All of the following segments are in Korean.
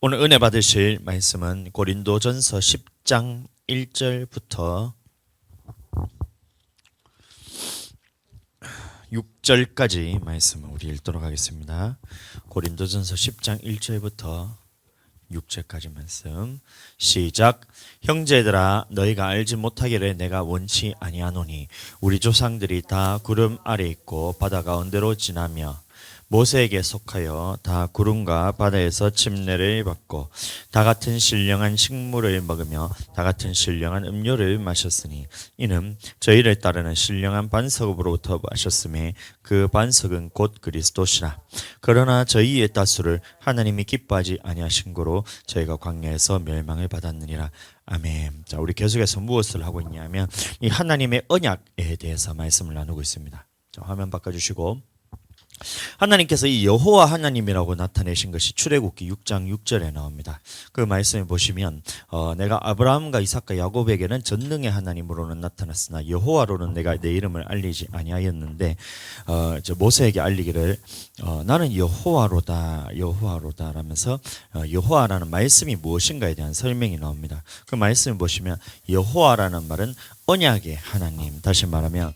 오늘 은혜 받으실 말씀은 고린도전서 10장 1절부터 6절까지 말씀을 우리 읽도록 하겠습니다. 고린도전서 10장 1절부터 6절까지 말씀 시작. 형제들아 너희가 알지 못하기를 내가 원치 아니하노니 우리 조상들이 다 구름 아래 있고 바다 가운데로 지나며 모세에게 속하여 다 구름과 바다에서 침례를 받고 다 같은 신령한 식물을 먹으며 다 같은 신령한 음료를 마셨으니 이는 저희를 따르는 신령한 반석으로부터 마셨음에 그 반석은 곧 그리스도시라. 그러나 저희의 다수를 하나님이 기뻐하지 아니하신 고로 저희가 광야에서 멸망을 받았느니라. 아멘. 자, 우리 계속해서 무엇을 하고 있냐면 이 하나님의 언약에 대해서 말씀을 나누고 있습니다. 자, 화면 바꿔주시고, 하나님께서 이 여호와 하나님이라고 나타내신 것이 출애굽기 6장 6절에 나옵니다. 그 말씀을 보시면 내가 아브라함과 이삭과 야곱에게는 전능의 하나님으로는 나타났으나 여호와로는 내가 내 이름을 알리지 아니하였는데 모세에게 알리기를 나는 여호와로다 라면서 여호와라는 말씀이 무엇인가에 대한 설명이 나옵니다. 그 말씀을 보시면 여호와라는 말은 언약의 하나님, 다시 말하면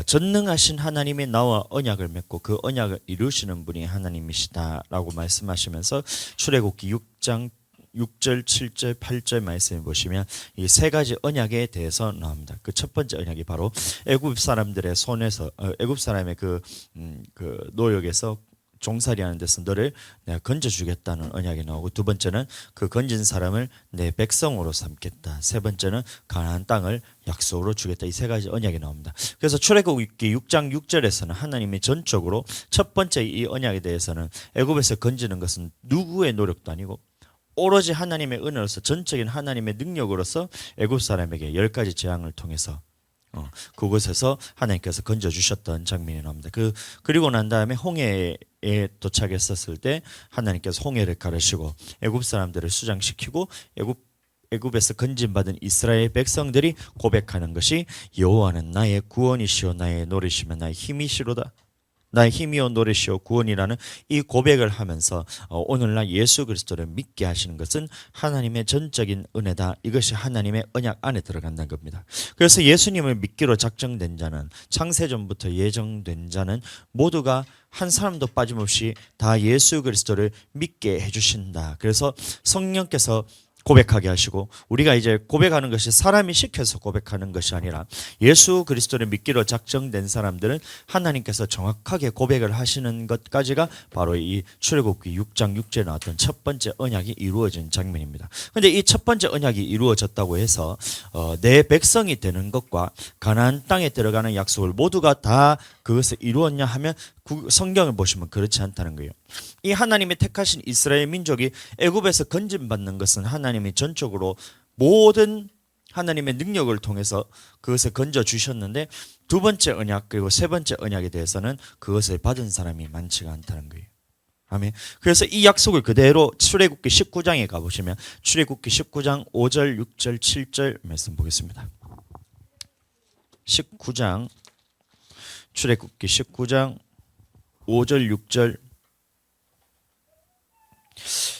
전능하신 하나님이 나와 언약을 맺고 그 언약을 이루시는 분이 하나님이시다라고 말씀하시면서 출애굽기 6장 6절, 7절, 8절 말씀을 보시면 이 세 가지 언약에 대해서 나옵니다. 그 첫 번째 언약이 바로 애굽 사람들의 손에서 애굽 사람의 그 노역에서 종살이하는 데서 너를 내가 건져주겠다는 언약이 나오고, 두 번째는 그 건진 사람을 내 백성으로 삼겠다, 세 번째는 가나안 땅을 약속으로 주겠다. 이 세 가지 언약이 나옵니다. 그래서 출애굽기 6장 6절에서는 하나님이 전적으로 첫 번째 이 언약에 대해서는 애굽에서 건지는 것은 누구의 노력도 아니고 오로지 하나님의 은혜로서 전적인 하나님의 능력으로서 애굽 사람에게 10가지 재앙을 통해서 그곳에서 하나님께서 건져주셨던 장면이 나옵니다. 그리고 난 다음에 홍해에 도착했었을 때 하나님께서 홍해를 가르시고 애굽 사람들을 수장시키고 애굽에서 건진받은 이스라엘 백성들이 고백하는 것이 여호와는 나의 구원이시오 나의 노래시며 나의 힘이시로다, 나의 힘이요 노래시오 구원이라는 이 고백을 하면서 오늘날 예수 그리스도를 믿게 하시는 것은 하나님의 전적인 은혜다. 이것이 하나님의 언약 안에 들어간다는 겁니다. 그래서 예수님을 믿기로 작정된 자는, 창세전부터 예정된 자는 모두가 한 사람도 빠짐없이 다 예수 그리스도를 믿게 해주신다. 그래서 성령께서 고백하게 하시고, 우리가 이제 고백하는 것이 사람이 시켜서 고백하는 것이 아니라 예수 그리스도를 믿기로 작정된 사람들은 하나님께서 정확하게 고백을 하시는 것까지가 바로 이 출애굽기 6장 6절에 나왔던 첫 번째 언약이 이루어진 장면입니다. 그런데 이 첫 번째 언약이 이루어졌다고 해서 내 백성이 되는 것과 가나안 땅에 들어가는 약속을 모두가 다 그것을 이루었냐 하면 성경을 보시면 그렇지 않다는 거예요. 이 하나님이 택하신 이스라엘 민족이 애굽에서 건진받는 것은 하나님이 전적으로 모든 하나님의 능력을 통해서 그것을 건져 주셨는데, 두 번째 언약 그리고 세 번째 언약에 대해서는 그것을 받은 사람이 많지가 않다는 거예요. 아멘. 그래서 이 약속을 그대로 출애굽기 19장에 가보시면 출애굽기 19장 5절, 6절, 7절 말씀 보겠습니다. 19장 출애굽기 19장 5절 6절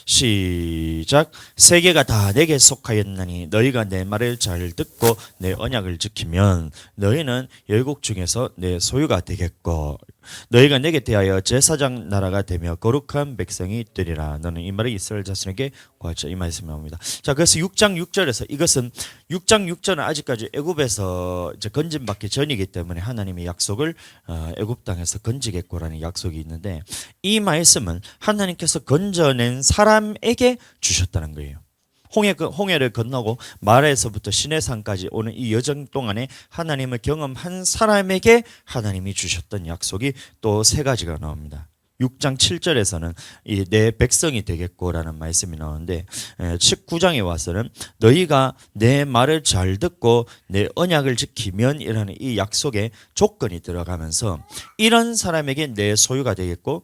시작. 세계가 다 내게 속하였나니 너희가 내 말을 잘 듣고 내 언약을 지키면 너희는 열국 중에서 내 소유가 되겠고 너희가 내게 대하여 제사장 나라가 되며 거룩한 백성이 되리라. 너는 이 말을 이스라엘 자손에게 고하자. 이 말씀이 나옵니다. 자, 그래서 6장 6절에서 이것은 6장 6절은 아직까지 애굽에서 이제 건진받기 전이기 때문에 하나님의 약속을 애굽 땅에서 건지겠고라는 약속이 있는데, 이 말씀은 하나님께서 건져낸 사람에게 주셨다는 거예요. 홍해를 건너고 마라에서부터 시내산까지 오는 이 여정 동안에 하나님을 경험한 사람에게 하나님이 주셨던 약속이 또 세 가지가 나옵니다. 6장 7절에서는 이 내 백성이 되겠고라는 말씀이 나오는데, 19장에 와서는 너희가 내 말을 잘 듣고 내 언약을 지키면 이라는 이 약속에 조건이 들어가면서 이런 사람에게 내 소유가 되겠고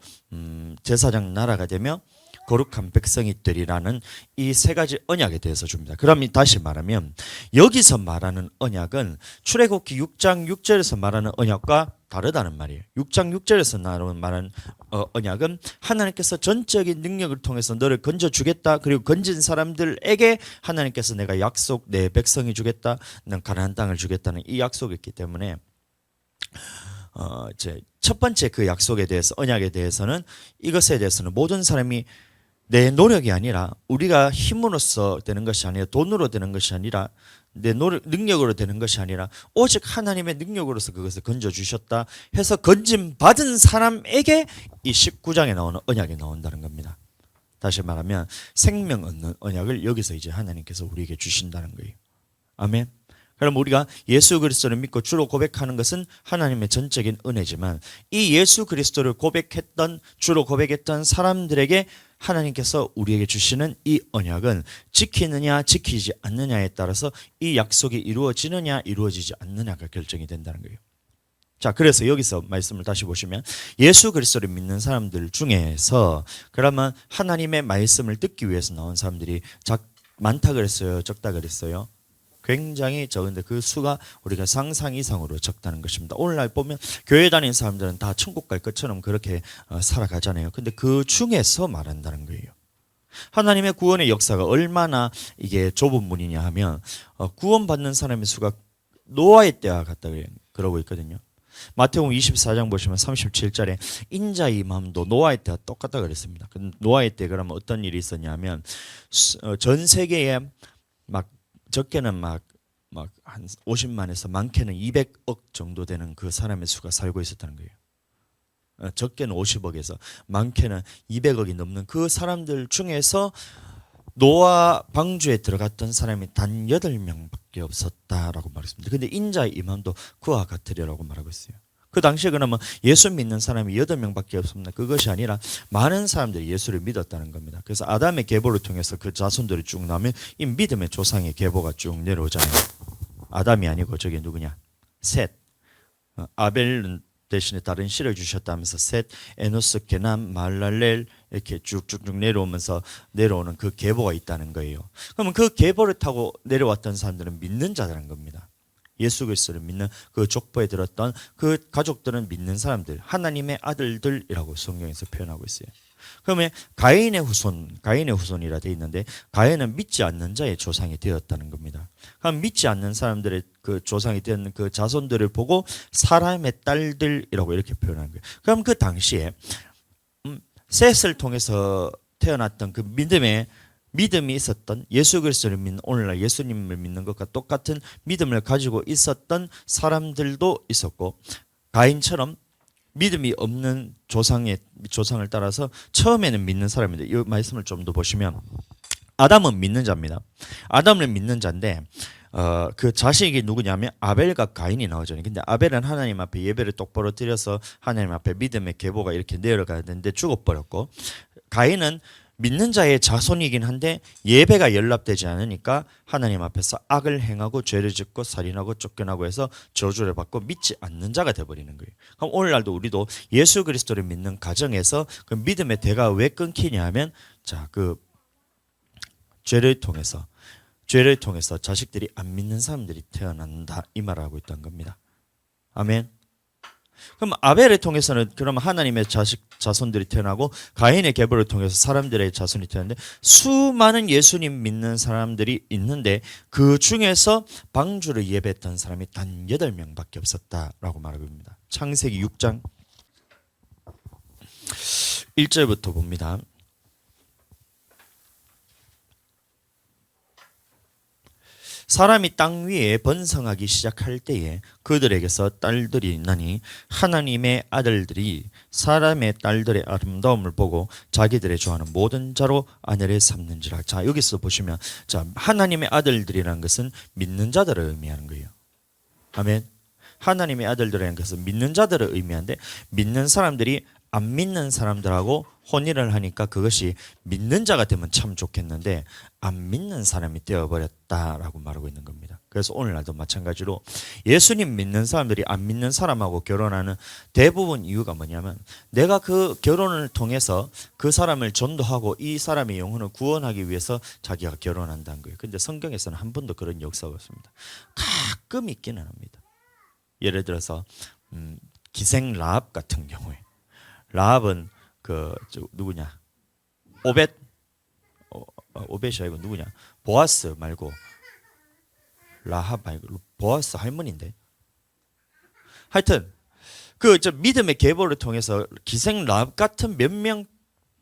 제사장 나라가 되며 거룩한 백성이 되리라는 이 세 가지 언약에 대해서 줍니다. 그럼 다시 말하면 여기서 말하는 언약은 출애굽기 6장 6절에서 말하는 언약과 다르다는 말이에요. 6장 6절에서 말하는 언약은 하나님께서 전적인 능력을 통해서 너를 건져주겠다. 그리고 건진 사람들에게 하나님께서 내가 약속 내 백성이 주겠다. 난 가나안 땅을 주겠다는 이 약속이 있기 때문에 이제 첫 번째 그 약속에 대해서 언약에 대해서는 이것에 대해서는 모든 사람이 내 노력이 아니라 우리가 힘으로써 되는 것이 아니라 돈으로 되는 것이 아니라 내 능력으로 되는 것이 아니라 오직 하나님의 능력으로서 그것을 건져주셨다 해서 건짐받은 사람에게 이 19장에 나오는 언약이 나온다는 겁니다. 다시 말하면 생명 얻는 언약을 여기서 이제 하나님께서 우리에게 주신다는 거예요. 아멘. 그럼 우리가 예수 그리스도를 믿고 주로 고백하는 것은 하나님의 전적인 은혜지만 이 예수 그리스도를 고백했던 주로 고백했던 사람들에게 하나님께서 우리에게 주시는 이 언약은 지키느냐 지키지 않느냐에 따라서 이 약속이 이루어지느냐 이루어지지 않느냐가 결정이 된다는 거예요. 자, 그래서 여기서 말씀을 다시 보시면 예수 그리스도를 믿는 사람들 중에서 그러면 하나님의 말씀을 듣기 위해서 나온 사람들이 많다 그랬어요? 적다 그랬어요? 굉장히 적은데 그 수가 우리가 상상 이상으로 적다는 것입니다. 오늘날 보면 교회 다니는 사람들은 다 천국 갈 것처럼 그렇게 살아가잖아요. 근데 그 중에서 말한다는 거예요. 하나님의 구원의 역사가 얼마나 이게 좁은 문이냐 하면 구원받는 사람의 수가 노아의 때와 같다 그러고 있거든요. 마태복음 24장 보시면 37절에 인자의 마음도 노아의 때와 똑같다 그랬습니다. 노아의 때 그러면 어떤 일이 있었냐면 전 세계에 막 적게는 막 한 50만에서 많게는 200억 정도 되는 그 사람의 수가 살고 있었다는 거예요. 적게는 50억에서 많게는 200억이 넘는 그 사람들 중에서 노아 방주에 들어갔던 사람이 단 8명밖에 없었다라고 말했습니다. 근데 인자의 임함도 그와 같으리라고 말하고 있어요. 그 당시에 그러면 예수 믿는 사람이 8명밖에 없습니다. 그것이 아니라 많은 사람들이 예수를 믿었다는 겁니다. 그래서 아담의 계보를 통해서 그 자손들이 쭉 나오면 이 믿음의 조상의 계보가 쭉 내려오잖아요. 아담이 아니고 저게 누구냐? 셋. 아벨 대신에 다른 씨를 주셨다면서 셋, 에노스, 게남, 말랄렐 이렇게 쭉쭉쭉 내려오면서 내려오는 그 계보가 있다는 거예요. 그러면 그 계보를 타고 내려왔던 사람들은 믿는 자라는 겁니다. 예수 그리스도를 믿는 그 족보에 들었던 그 가족들은 믿는 사람들, 하나님의 아들들이라고 성경에서 표현하고 있어요. 그러면 가인의 후손이라 되어 있는데 가인은 믿지 않는 자의 조상이 되었다는 겁니다. 그럼 믿지 않는 사람들의 그 조상이 되는 그 자손들을 보고 사람의 딸들이라고 이렇게 표현한 거예요. 그럼 그 당시에 셋을 통해서 태어났던 그 믿음이 있었던 예수 그리스도를 믿는 오늘날 예수님을 믿는 것과 똑같은 믿음을 가지고 있었던 사람들도 있었고 가인처럼 믿음이 없는 조상을 따라서 처음에는 믿는 사람인데 이 말씀을 좀 더 보시면 아담은 믿는 자입니다. 아담은 믿는 자인데 그 자식이 누구냐면 아벨과 가인이 나오잖아요. 근데 아벨은 하나님 앞에 예배를 똑바로 드려서 하나님 앞에 믿음의 계보가 이렇게 내려가야 되는데 죽어버렸고 가인은 믿는 자의 자손이긴 한데 예배가 연락되지 않으니까 하나님 앞에서 악을 행하고 죄를 짓고 살인하고 쫓겨나고 해서 저주를 받고 믿지 않는 자가 되어버리는 거예요. 그럼 오늘날도 우리도 예수 그리스도를 믿는 가정에서 그 믿음의 대가 왜 끊기냐 하면 그 죄를 통해서 자식들이 안 믿는 사람들이 태어난다 이 말을 하고 있다는 겁니다. 아멘. 그럼 아벨을 통해서는 그러면 하나님의 자손들이 태어나고 가인의 계보를 통해서 사람들의 자손이 태어났는데 수많은 예수님 믿는 사람들이 있는데 그 중에서 방주를 예배했던 사람이 단 8명밖에 없었다라고 말하고 있습니다. 창세기 6장 1절부터 봅니다. 사람이 땅 위에 번성하기 시작할 때에 그들에게서 딸들이 나니 하나님의 아들들이 사람의 딸들의 아름다움을 보고 자기들의 좋아하는 모든 자로 아내를 삼는지라. 자, 여기서 보시면 하나님의 아들들이라는 것은 믿는 자들을 의미하는 거예요. 아멘. 하나님의 아들들이라는 것은 믿는 자들을 의미하는데 믿는 사람들이 안 믿는 사람들하고 혼인을 하니까 그것이 믿는 자가 되면 참 좋겠는데 안 믿는 사람이 되어버렸다라고 말하고 있는 겁니다. 그래서 오늘날도 마찬가지로 예수님 믿는 사람들이 안 믿는 사람하고 결혼하는 대부분 이유가 뭐냐면 내가 그 결혼을 통해서 그 사람을 전도하고 이 사람의 영혼을 구원하기 위해서 자기가 결혼한다는 거예요. 근데 성경에서는 한 번도 그런 역사가 없습니다. 가끔 있기는 합니다. 예를 들어서 기생 라합 같은 경우에 라합은 누구냐? 오벳이 아니고 누구냐? 보아스 말고 라합 말고 보아스 할머니인데. 하여튼 믿음의 계보를 통해서 기생 라합 같은 몇 명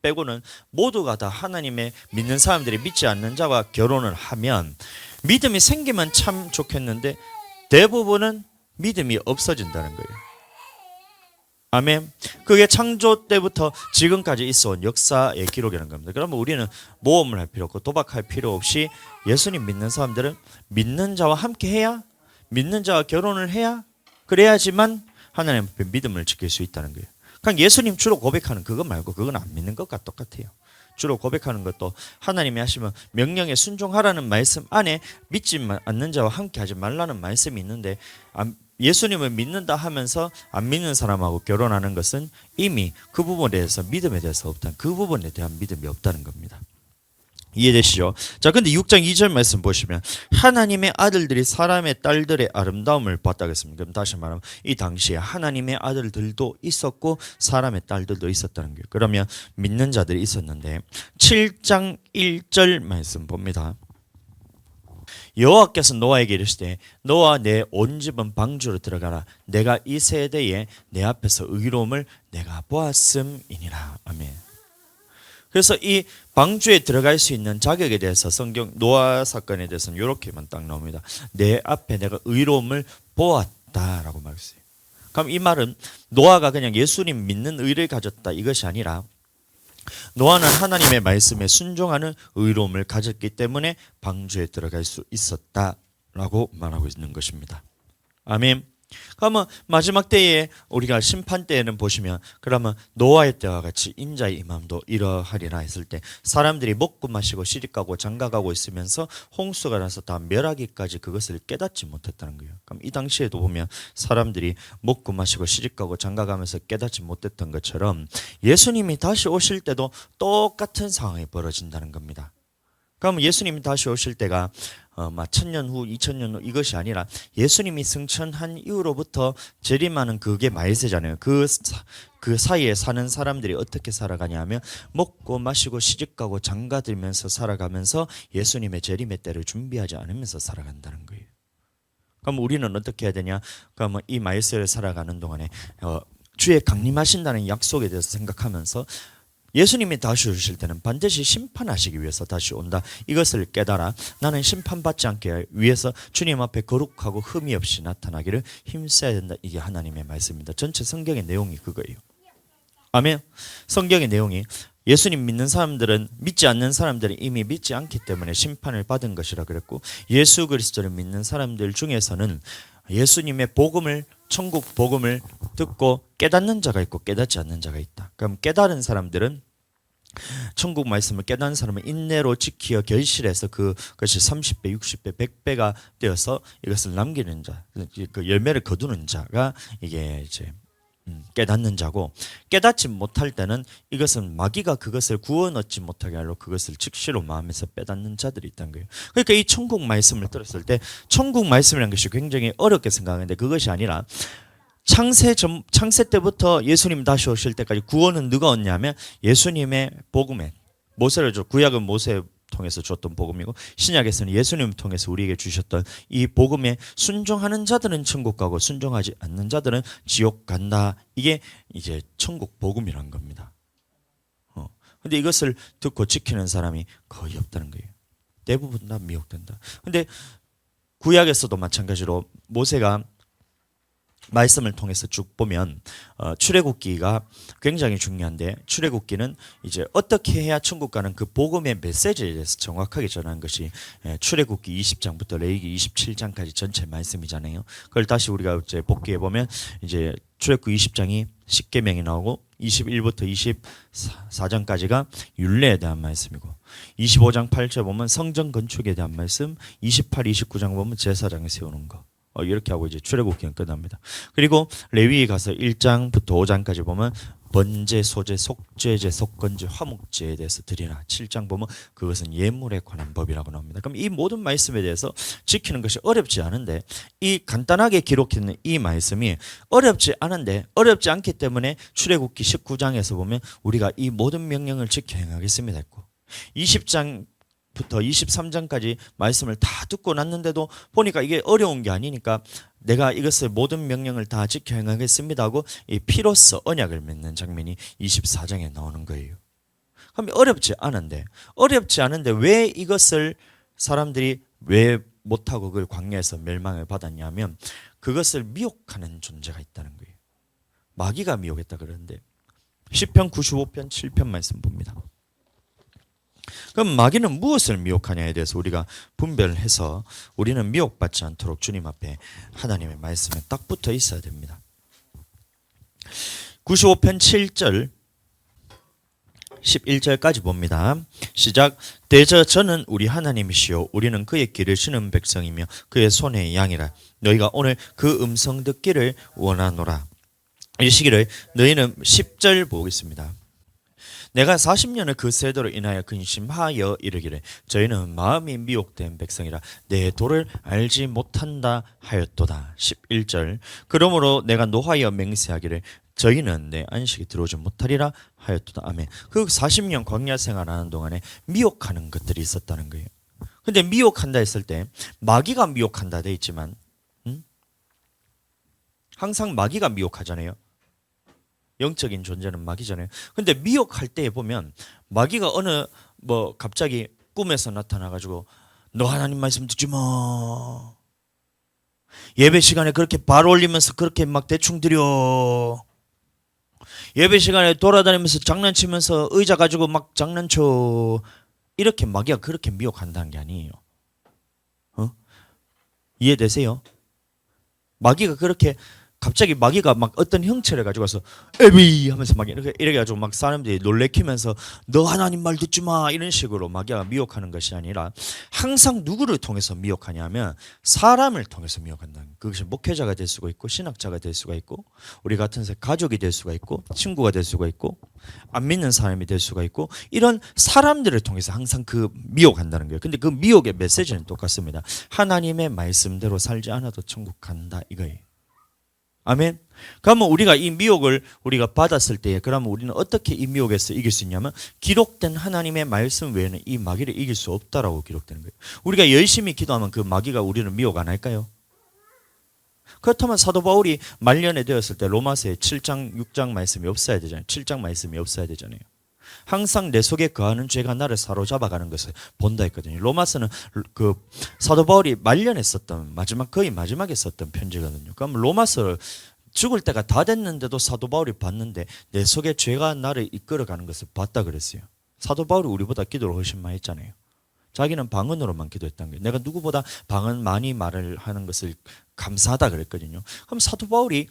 빼고는 모두가 다 하나님의 믿는 사람들이 믿지 않는 자와 결혼을 하면 믿음이 생기면 참 좋겠는데 대부분은 믿음이 없어진다는 거예요. 아멘. 그게 창조 때부터 지금까지 있어온 역사의 기록이라는 겁니다. 그러면 우리는 모험을 할 필요 없고 도박할 필요 없이 예수님 믿는 사람들은 믿는 자와 함께 해야, 믿는 자와 결혼을 해야, 그래야지만 하나님 앞에 믿음을 지킬 수 있다는 거예요. 그냥 예수님 주로 고백하는 그거 말고 그건 안 믿는 것과 똑같아요. 주로 고백하는 것도 하나님이 하시면 명령에 순종하라는 말씀 안에 믿지 않는 자와 함께 하지 말라는 말씀이 있는데 예수님을 믿는다 하면서 안 믿는 사람하고 결혼하는 것은 이미 그 부분에 대해서 믿음에 대해서 없다는, 그 부분에 대한 믿음이 없다는 겁니다. 이해되시죠? 자, 근데 6장 2절 말씀 보시면 하나님의 아들들이 사람의 딸들의 아름다움을 봤다고 했습니다. 그럼 다시 말하면 이 당시에 하나님의 아들들도 있었고 사람의 딸들도 있었다는 거예요. 그러면 믿는 자들이 있었는데 7장 1절 말씀 봅니다. 여호와께서 노아에게 이르시되 너와 내 온 집은 방주로 들어가라. 내가 이 세대에 내 앞에서 의로움을 내가 보았음이니라. 아멘. 그래서 이 방주에 들어갈 수 있는 자격에 대해서 성경 노아 사건에 대해서는 이렇게만 딱 나옵니다. 내 앞에 내가 의로움을 보았다라고 말했어요. 그럼 이 말은 노아가 그냥 예수님 믿는 의를 가졌다 이것이 아니라 노아는 하나님의 말씀에 순종하는 의로움을 가졌기 때문에 방주에 들어갈 수 있었다라고 말하고 있는 것입니다. 아멘. 그러면 마지막 때에 우리가 심판 때에는 보시면 그러면 노아의 때와 같이 인자의 임함도 이러하리라 했을 때 사람들이 먹고 마시고 시집가고 장가가고 있으면서 홍수가 나서 다 멸하기까지 그것을 깨닫지 못했다는 거예요. 그럼 이 당시에도 보면 사람들이 먹고 마시고 시집가고 장가가면서 깨닫지 못했던 것처럼 예수님이 다시 오실 때도 똑같은 상황이 벌어진다는 겁니다. 그럼 예수님이 다시 오실 때가 1000년 후, 2000년 후 이것이 아니라 예수님이 승천한 이후로부터 재림하는 그게 말세잖아요. 그 사이에 사는 사람들이 어떻게 살아가냐 하면 먹고 마시고 시집가고 장가들면서 살아가면서 예수님의 재림의 때를 준비하지 않으면서 살아간다는 거예요. 그럼 우리는 어떻게 해야 되냐? 그러면 이 말세를 살아가는 동안에 주의 강림하신다는 약속에 대해서 생각하면서 예수님이 다시 오실 때는 반드시 심판하시기 위해서 다시 온다. 이것을 깨달아 나는 심판받지 않게 위해서 주님 앞에 거룩하고 흠이 없이 나타나기를 힘써야 된다. 이게 하나님의 말씀입니다. 전체 성경의 내용이 그거예요. 아멘. 성경의 내용이 예수님 믿는 사람들은 믿지 않는 사람들이 이미 믿지 않기 때문에 심판을 받은 것이라 그랬고 예수 그리스도를 믿는 사람들 중에서는 예수님의 복음을 천국 복음을 듣고 깨닫는 자가 있고 깨닫지 않는 자가 있다. 그럼 깨달은 사람들은 천국 말씀을 깨닫는 사람은 인내로 지키어 결실해서 그것이 30배, 60배, 100배가 되어서 이것을 남기는 자, 그 열매를 거두는 자가 이게 이제 깨닫는 자고 깨닫지 못할 때는 이것은 마귀가 그것을 구원 얻지 못하게 하려 그것을 즉시로 마음에서 빼닫는 자들이 있다는 거예요. 그러니까 이 천국 말씀을 들었을 때 천국 말씀이라는 것이 굉장히 어렵게 생각하는데 그것이 아니라 창세 때부터 예수님 다시 오실 때까지 구원은 누가 얻냐면 예수님의 복음에 모세를 줘. 구약은 모세 통해서 줬던 복음이고 신약에서는 예수님을 통해서 우리에게 주셨던 이 복음에 순종하는 자들은 천국 가고 순종하지 않는 자들은 지옥 간다. 이게 이제 천국 복음이란 겁니다. 근데 이것을 듣고 지키는 사람이 거의 없다는 거예요. 대부분 다 미혹된다. 근데 구약에서도 마찬가지로 모세가 말씀을 통해서 쭉 보면 출애굽기가 굉장히 중요한데, 출애굽기는 이제 어떻게 해야 천국 가는 그 복음의 메시지에 대해서 정확하게 전하는 것이 출애굽기 20장부터 레위기 27장까지 전체 말씀이잖아요. 그걸 다시 우리가 이제 복기해 보면 이제 출애굽기 20장이 십계명이 나오고 21부터 24장까지가 율례에 대한 말씀이고, 25장 8절 보면 성전 건축에 대한 말씀, 28, 29장 보면 제사장을 세우는 거. 이렇게 하고 이제 출애굽기는 끝납니다. 그리고 레위기 가서 1장부터 5장까지 보면 번제, 소제, 속죄제, 속건제, 화목제에 대해서 드리나, 7장 보면 그것은 예물에 관한 법이라고 나옵니다. 그럼 이 모든 말씀에 대해서 지키는 것이 어렵지 않은데, 이 간단하게 기록했는 이 말씀이 어렵지 않은데, 어렵지 않기 때문에 출애굽기 19장에서 보면 우리가 이 모든 명령을 지켜 행하겠습니다 했고, 20장 부터 23장까지 말씀을 다 듣고 났는데도 보니까 이게 어려운 게 아니니까 내가 이것을 모든 명령을 다 지켜 행하겠습니다 하고 이 피로써 언약을 맺는 장면이 24장에 나오는 거예요. 그럼 어렵지 않은데 왜 이것을 사람들이 왜 못하고 그걸 광야에서 멸망을 받았냐면, 그것을 미혹하는 존재가 있다는 거예요. 마귀가 미혹했다 그러는데, 시편 95편 7편 말씀 봅니다. 그럼 마귀는 무엇을 미혹하냐에 대해서 우리가 분별을 해서 우리는 미혹받지 않도록 주님 앞에 하나님의 말씀에 딱 붙어 있어야 됩니다. 95편 7절 11절까지 봅니다. 시작. 대저 저는 우리 하나님이시요 우리는 그의 길을 신은 백성이며 그의 손의 양이라. 너희가 오늘 그 음성 듣기를 원하노라. 이 시기를 너희는 10절 보겠습니다. 내가 40년을 그 세대로 인하여 근심하여 이르기를 저희는 마음이 미혹된 백성이라 내 도를 알지 못한다 하였도다. 11절. 그러므로 내가 노하여 맹세하기를 저희는 내 안식에 들어오지 못하리라 하였도다. 아멘. 그 40년 광야 생활하는 동안에 미혹하는 것들이 있었다는 거예요. 근데 미혹한다 했을 때 마귀가 미혹한다 돼 있지만 항상 마귀가 미혹하잖아요. 영적인 존재는 마귀잖아요. 근데 미혹할 때에 보면 마귀가 갑자기 꿈에서 나타나가지고 너 하나님 말씀 듣지 마. 예배 시간에 그렇게 발 올리면서 그렇게 막 대충 드려. 예배 시간에 돌아다니면서 장난치면서 의자 가지고 막 장난쳐. 이렇게 마귀가 그렇게 미혹한다는 게 아니에요. 이해되세요? 마귀가 그렇게 갑자기 마귀가 막 어떤 형체를 가지고 와서 에비 하면서 막 이렇게 가지고 막 사람들이 놀래키면서 너 하나님 말 듣지 마 이런 식으로 마귀가 미혹하는 것이 아니라 항상 누구를 통해서 미혹하냐면 사람을 통해서 미혹한다는 거예요. 그것이 목회자가 될 수가 있고 신학자가 될 수가 있고 우리 같은 가족이 될 수가 있고 친구가 될 수가 있고 안 믿는 사람이 될 수가 있고 이런 사람들을 통해서 항상 그 미혹한다는 거예요. 근데 그 미혹의 메시지는 똑같습니다. 하나님의 말씀대로 살지 않아도 천국 간다 이거예요. 아멘. 그러면 우리가 이 미혹을 우리가 받았을 때에 그러면 우리는 어떻게 이 미혹에서 이길 수 있냐면 기록된 하나님의 말씀 외에는 이 마귀를 이길 수 없다라고 기록되는 거예요. 우리가 열심히 기도하면 그 마귀가 우리를 미혹 안 할까요? 그렇다면 사도 바울이 말년에 되었을 때 로마서에 7장 6장 말씀이 없어야 되잖아요. 7장 말씀이 없어야 되잖아요. 항상 내 속에 거하는 죄가 나를 사로잡아가는 것을 본다 했거든요. 로마서는 그 사도 바울이 말년에 썼던 거의 마지막에 썼던 편지거든요. 그럼 로마서 죽을 때가 다 됐는데도 사도 바울이 봤는데 내 속에 죄가 나를 이끌어가는 것을 봤다 그랬어요. 사도 바울이 우리보다 기도를 훨씬 많이 했잖아요. 자기는 방언으로만 기도했다는 거예요. 내가 누구보다 방언 많이 말을 하는 것을 감사하다 그랬거든요. 그럼 사도 바울이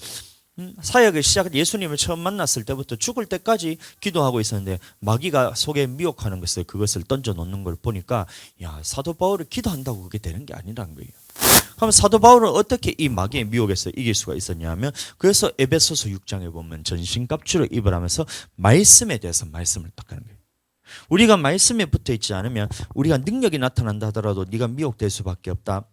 사역을 예수님을 처음 만났을 때부터 죽을 때까지 기도하고 있었는데 마귀가 속에 미혹하는 그것을 던져놓는 걸 보니까 야 사도 바울을 기도한다고 그게 되는 게 아니라는 거예요. 그럼 사도 바울은 어떻게 이 마귀의 미혹에서 이길 수가 있었냐면 그래서 에베소서 6장에 보면 전신갑주를 입으라면서 말씀에 대해서 말씀을 딱 하는 거예요. 우리가 말씀에 붙어 있지 않으면 우리가 능력이 나타난다 하더라도 네가 미혹될 수밖에 없다.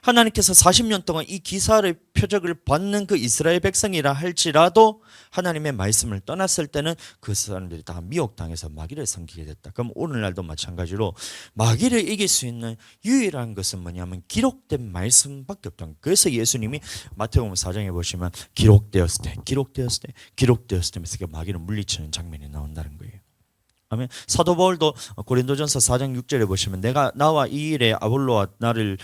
하나님께서 40년 동안 이 기사의 표적을 받는 그 이스라엘 백성이라 할지라도 하나님의 말씀을 떠났을 때는 그 사람들이 다 미혹당해서 마귀를 섬기게 됐다. 그럼 오늘날도 마찬가지로 마귀를 이길 수 있는 유일한 것은 뭐냐면 기록된 말씀밖에 없다. 그래서 예수님이 마태복음 4장에 보시면 기록되었을 때 하면서 마귀를 물리치는 장면이 나온다는 거예요. 아멘. 사도 바울도 고린도전서 4장 6절에 보시면 나와 이 일에 아볼로와 나를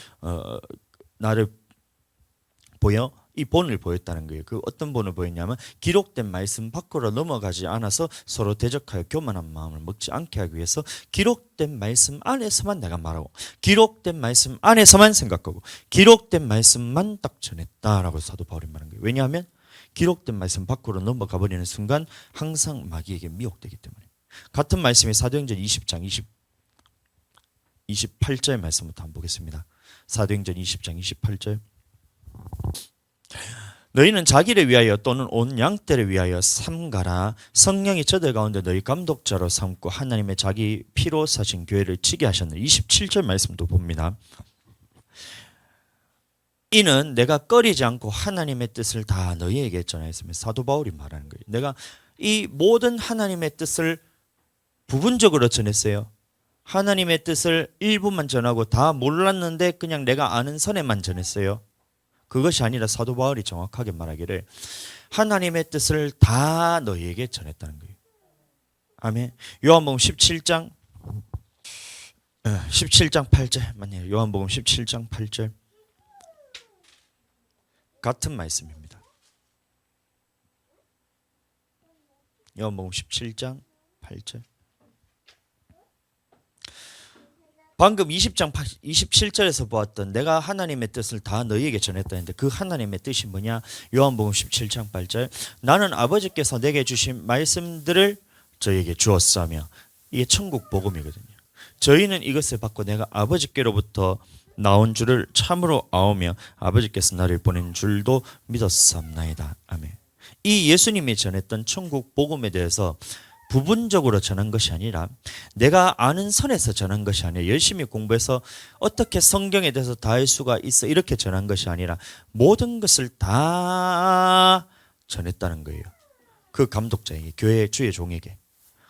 보여 이 본을 보였다는 거예요. 그 어떤 본을 보였냐면 기록된 말씀 밖으로 넘어가지 않아서 서로 대적하여 교만한 마음을 먹지 않게 하기 위해서 기록된 말씀 안에서만 내가 말하고 기록된 말씀 안에서만 생각하고 기록된 말씀만 딱 전했다라고 사도 바울이 말한 거예요. 왜냐하면 기록된 말씀 밖으로 넘어가 버리는 순간 항상 마귀에게 미혹되기 때문에. 같은 말씀이 사도행전 20장 28절 말씀부터 한번 보겠습니다. 사도행전 20장 28절. 너희는 자기를 위하여 또는 온 양떼를 위하여 삼가라. 성령이 저들 가운데 너희 감독자로 삼고 하나님의 자기 피로 사신 교회를 치게 하셨느니. 27절 말씀도 봅니다. 이는 내가 꺼리지 않고 하나님의 뜻을 다 너희에게 전하였으며. 사도 바울이 말하는 거예요. 내가 이 모든 하나님의 뜻을 부분적으로 전했어요. 하나님의 뜻을 일부만 전하고 다 몰랐는데 그냥 내가 아는 선에만 전했어요. 그것이 아니라 사도 바울이 정확하게 말하기를 하나님의 뜻을 다 너희에게 전했다는 거예요. 아멘. 요한복음 17장 8절 맞네요. 요한복음 17장 8절 같은 말씀입니다. 요한복음 17장 8절. 방금 20장 27절에서 보았던 내가 하나님의 뜻을 다 너희에게 전했다 했는데 그 하나님의 뜻이 뭐냐? 요한복음 17장 8절. 나는 아버지께서 내게 주신 말씀들을 저희에게 주었사며. 이게 천국 복음이거든요. 저희는 이것을 받고 내가 아버지께로부터 나온 줄을 참으로 아오며 아버지께서 나를 보낸 줄도 믿었사옵나이다. 아멘. 이 예수님이 전했던 천국 복음에 대해서 부분적으로 전한 것이 아니라 내가 아는 선에서 전한 것이 아니라 열심히 공부해서 어떻게 성경에 대해서 다 할 수가 있어 이렇게 전한 것이 아니라 모든 것을 다 전했다는 거예요. 그 감독자에게, 교회 주의 종에게.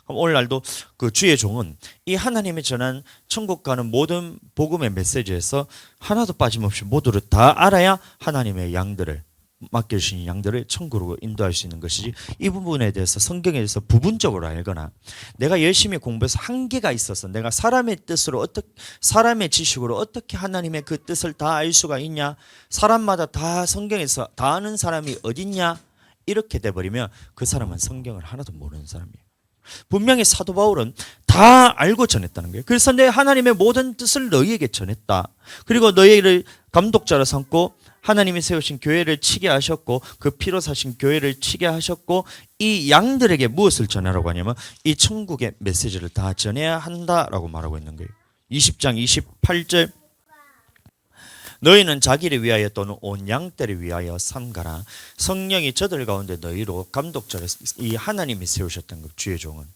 그럼 오늘날도 그 주의 종은 이 하나님이 전한 천국 가는 모든 복음의 메시지에서 하나도 빠짐없이 모두를 다 알아야 하나님의 양들을 맡겨주신 양들을 천국으로 인도할 수 있는 것이지, 이 부분에 대해서 성경에 대해서 부분적으로 알거나 내가 열심히 공부해서 한계가 있어서 내가 사람의 뜻으로 어떻게, 사람의 지식으로 어떻게 하나님의 그 뜻을 다 알 수가 있냐, 사람마다 다 성경에서 다 아는 사람이 어딨냐, 이렇게 돼버리면 그 사람은 성경을 하나도 모르는 사람이에요. 분명히 사도 바울은 다 알고 전했다는 거예요. 그래서 내 하나님의 모든 뜻을 너희에게 전했다. 그리고 너희를 감독자로 삼고 하나님이 세우신 교회를 치게 하셨고 그 피로 사신 교회를 치게 하셨고 이 양들에게 무엇을 전하라고 하냐면 이 천국의 메시지를 다 전해야 한다라고 말하고 있는 거예요. 20장 28절. 너희는 자기를 위하여 또는 온 양떼를 위하여 삼가라. 성령이 저들 가운데 너희로 감독자로, 이 하나님이 세우셨던 것. 주의 종은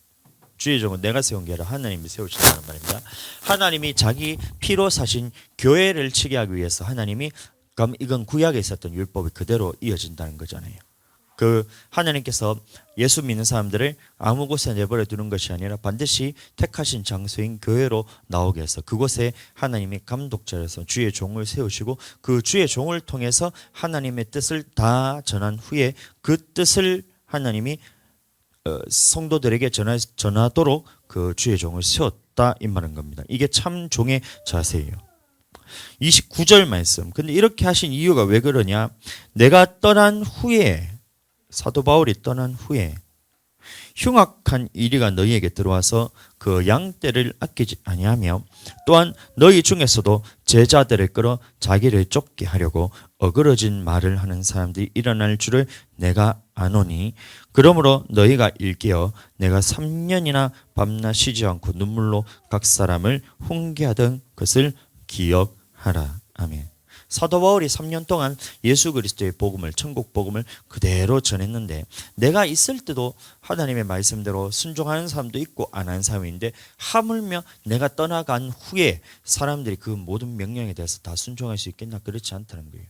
내가 세운 게 아니라 하나님이 세우셨다는 말입니다. 하나님이 자기 피로 사신 교회를 치게 하기 위해서 하나님이, 그럼 이건 구약에 있었던 율법이 그대로 이어진다는 거잖아요. 그 하나님께서 예수 믿는 사람들을 아무 곳에 내버려 두는 것이 아니라 반드시 택하신 장소인 교회로 나오게 해서 그곳에 하나님이 감독자로서 주의 종을 세우시고 그 주의 종을 통해서 하나님의 뜻을 다 전한 후에 그 뜻을 하나님이 성도들에게 전하도록 그 주의 종을 세웠다 이 말인 겁니다. 이게 참 종의 자세예요. 29절 말씀. 근데 이렇게 하신 이유가 왜 그러냐? 내가 떠난 후에, 사도 바울이 떠난 후에 흉악한 이리가 너희에게 들어와서 그 양떼를 아끼지 아니하며 또한 너희 중에서도 제자들을 끌어 자기를 쫓게 하려고 어그러진 말을 하는 사람들이 일어날 줄을 내가 아노니, 그러므로 너희가 일깨어 내가 3년이나 밤낮 쉬지 않고 눈물로 각 사람을 훈계하던 것을 기억하라. 아멘. 사도 바울이 3년 동안 예수 그리스도의 복음을, 천국 복음을 그대로 전했는데 내가 있을 때도 하나님의 말씀대로 순종하는 사람도 있고 안 하는 사람이 있는데 하물며 내가 떠나간 후에 사람들이 그 모든 명령에 대해서 다 순종할 수 있겠나? 그렇지 않다는 거예요.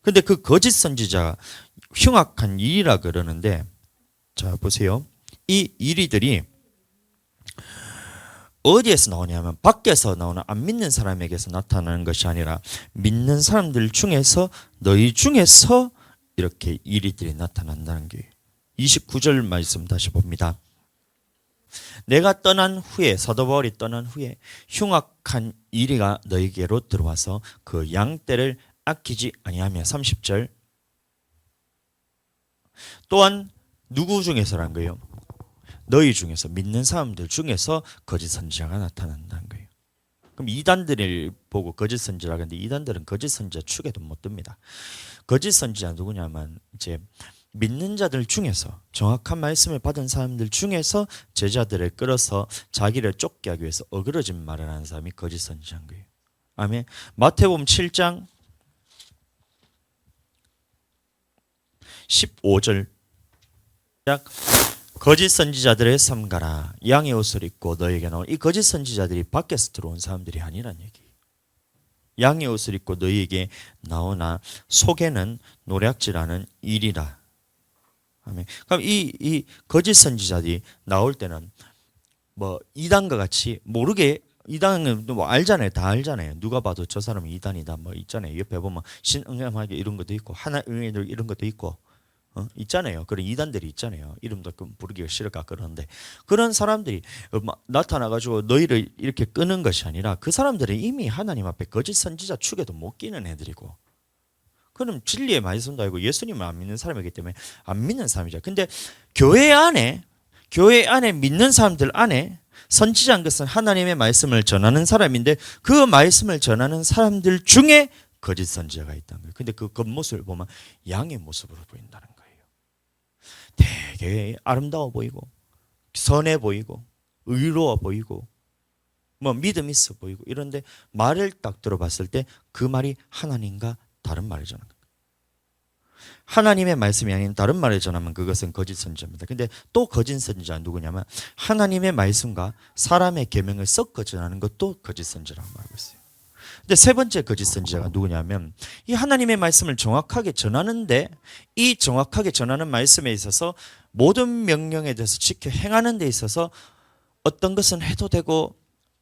근데 그 거짓 선지자가 흉악한 일이라 그러는데, 자 보세요. 이 일이들이 어디에서 나오냐면 밖에서 나오는 안 믿는 사람에게서 나타나는 것이 아니라 믿는 사람들 중에서, 너희 중에서 이렇게 이리들이 나타난다는 게 29절 말씀 다시 봅니다. 내가 떠난 후에, 사도 바울이 떠난 후에 흉악한 이리가 너희에게로 들어와서 그 양떼를 아끼지 아니하며. 30절. 또한 누구 중에서란 거예요? 너희 중에서, 믿는 사람들 중에서 거짓 선지자가 나타난다는 거예요. 그럼 이단들을 보고 거짓 선지자라고 하는데 이단들은 거짓 선지자 축에도 못 듭니다. 거짓 선지자 누구냐면 이제 믿는 자들 중에서, 정확한 말씀을 받은 사람들 중에서 제자들을 끌어서 자기를 쫓게 하기 위해서 어그러진 말을 하는 사람이 거짓 선지자인 거예요. 아멘. 마태복음 7장 15절 거짓 선지자들의 삼가라. 양의 옷을 입고 너에게 나온, 이 거짓 선지자들이 밖에서 들어온 사람들이 아니란 얘기. 양의 옷을 입고 너희에게 나오나 속에는 노략질하는 일이라. 아멘. 그럼 이 거짓 선지자들이 나올 때는 뭐 이단과 같이 모르게, 이단은 뭐 알잖아요. 다 알잖아요. 누가 봐도 저 사람은 이단이다 뭐 있잖아요. 옆에 보면 신응함하게 이런 것도 있고 하나님들 이런 것도 있고 있잖아요. 그런 이단들이 있잖아요. 이름도 부르기가 싫을까 그러는데 그런 사람들이 나타나가지고 너희를 이렇게 끄는 것이 아니라 그 사람들은 이미 하나님 앞에 거짓 선지자 축에도 못 끼는 애들이고, 그럼 진리의 말씀도 알고 예수님을 안 믿는 사람이기 때문에 안 믿는 사람이죠. 근데 교회 안에 믿는 사람들 안에 선지자인 것은 하나님의 말씀을 전하는 사람인데 그 말씀을 전하는 사람들 중에 거짓 선지자가 있다는 거예요. 근데 그 겉모습을 보면 양의 모습으로 보인다는 거예요. 되게 아름다워 보이고 선해 보이고 의로워 보이고 뭐 믿음 있어 보이고 이런데 말을 딱 들어봤을 때 그 말이 하나님과 다른 말을 전하는 거예요. 하나님의 말씀이 아닌 다른 말을 전하면 그것은 거짓 선지자입니다. 근데 또 거짓 선지자는 누구냐면 하나님의 말씀과 사람의 계명을 섞어 전하는 것도 거짓 선지자라고 말하고 있어요. 근데 세 번째 거짓 선지자가 누구냐면 이 하나님의 말씀을 정확하게 전하는데 이 정확하게 전하는 말씀에 있어서 모든 명령에 대해서 지켜 행하는 데 있어서 어떤 것은 해도 되고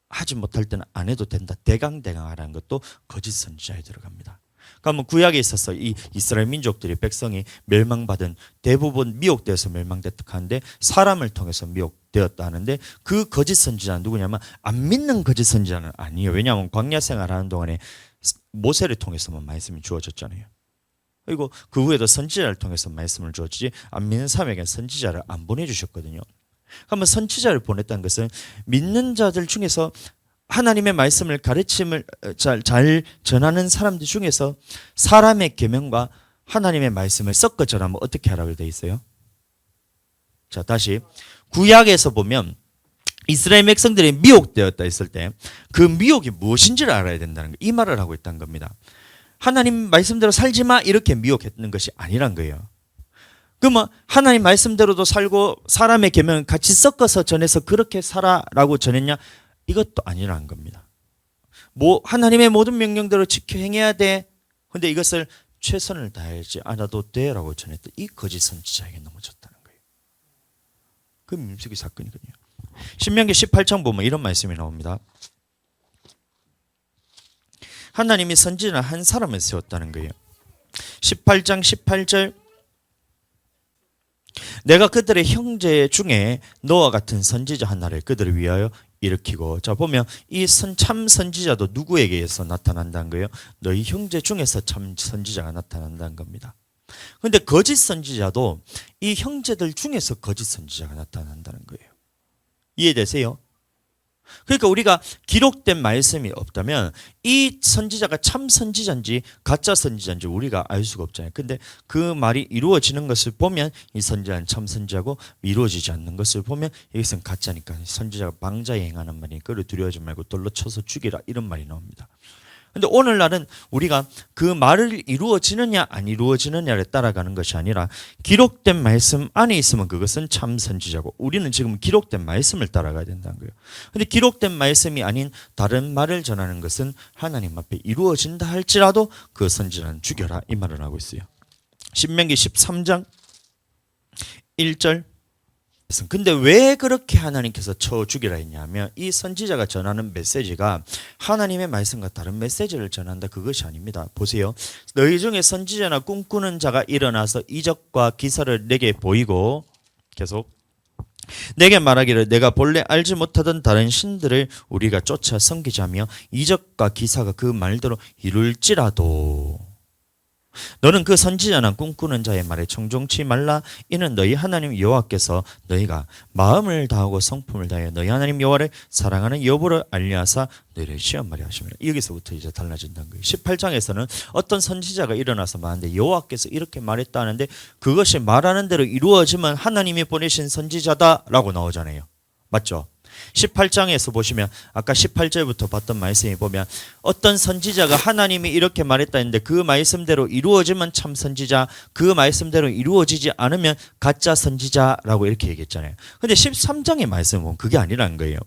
하지 못할 때는 안 해도 된다. 대강대강하라는 것도 거짓 선지자에 들어갑니다. 그러면 구약에 있어서 이 이스라엘 민족들이 백성이 멸망받은 대부분 미혹되어서 멸망됐다는데 사람을 통해서 미혹되었다 하는데 그 거짓 선지자는 누구냐면 안 믿는 거짓 선지자는 아니에요. 왜냐하면 광야 생활하는 동안에 모세를 통해서만 말씀이 주어졌잖아요. 그리고 그 후에도 선지자를 통해서 말씀을 주었지 안 믿는 사람에게 선지자를 안 보내주셨거든요. 그러면 선지자를 보냈다는 것은 믿는 자들 중에서 하나님의 말씀을 가르침을 잘 전하는 사람들 중에서 사람의 계명과 하나님의 말씀을 섞어 전하면 어떻게 하라고 되어 있어요? 자, 다시 구약에서 보면 이스라엘 백성들이 미혹되었다 했을 때 그 미혹이 무엇인지를 알아야 된다는 거예요. 이 말을 하고 있다는 겁니다. 하나님 말씀대로 살지 마 이렇게 미혹했는 것이 아니란 거예요. 그러면 하나님 말씀대로도 살고 사람의 계명을 같이 섞어서 전해서 그렇게 살아라고 전했냐? 이것도 아니라는 겁니다. 뭐 하나님의 모든 명령대로 지켜 행해야 돼. 근데 이것을 최선을 다하지 않아도 돼라고 전했던 이 거짓 선지자에게 넘어졌다는 거예요. 그 민수기 사건이거든요. 신명기 18장 보면 이런 말씀이 나옵니다. 하나님이 선지자 한 사람을 세웠다는 거예요. 18장 18절 내가 그들의 형제 중에 너와 같은 선지자 하나를 그들을 위하여 일으키고, 자 보면 이 참 선지자도 누구에게 의해서 나타난다는 거예요? 너희 형제 중에서 참 선지자가 나타난다는 겁니다. 그런데 거짓 선지자도 이 형제들 중에서 거짓 선지자가 나타난다는 거예요. 이해되세요? 그러니까 우리가 기록된 말씀이 없다면 이 선지자가 참 선지자인지 가짜 선지자인지 우리가 알 수가 없잖아요. 근데 그 말이 이루어지는 것을 보면 이 선지자는 참 선지자고 이루어지지 않는 것을 보면 이것은 가짜니까 선지자가 방자에 행하는 말이니까 그를 두려워하지 말고 돌로 쳐서 죽이라 이런 말이 나옵니다. 근데 오늘날은 우리가 그 말을 이루어지느냐 안 이루어지느냐를 따라가는 것이 아니라 기록된 말씀 안에 있으면 그것은 참 선지자고 우리는 지금 기록된 말씀을 따라가야 된다는 거예요. 근데 기록된 말씀이 아닌 다른 말을 전하는 것은 하나님 앞에 이루어진다 할지라도 그 선지자는 죽여라 이 말을 하고 있어요. 신명기 13장 1절 근데 왜 그렇게 하나님께서 쳐 죽이라 했냐면 이 선지자가 전하는 메시지가 하나님의 말씀과 다른 메시지를 전한다 그것이 아닙니다. 보세요. 너희 중에 선지자나 꿈꾸는 자가 일어나서 이적과 기사를 내게 보이고 계속 내게 말하기를 내가 본래 알지 못하던 다른 신들을 우리가 쫓아 섬기자며 이적과 기사가 그 말대로 이룰지라도 너는 그 선지자나 꿈꾸는 자의 말에 청종치 말라. 이는 너희 하나님 여호와께서 너희가 마음을 다하고 성품을 다하여 너희 하나님 여호와를 사랑하는 여부를 알리하사 너희를 시험하려 하십니다. 여기서부터 이제 달라진다는 거예요. 18장에서는 어떤 선지자가 일어나서 말하는데 여호와께서 이렇게 말했다 하는데 그것이 말하는 대로 이루어지면 하나님이 보내신 선지자다라고 나오잖아요. 맞죠? 18장에서 보시면 아까 18절부터 봤던 말씀이 보면 어떤 선지자가 하나님이 이렇게 말했다 했는데 그 말씀대로 이루어지면 참 선지자, 그 말씀대로 이루어지지 않으면 가짜 선지자라고 이렇게 얘기했잖아요. 근데 13장의 말씀은 보면 그게 아니라는 거예요.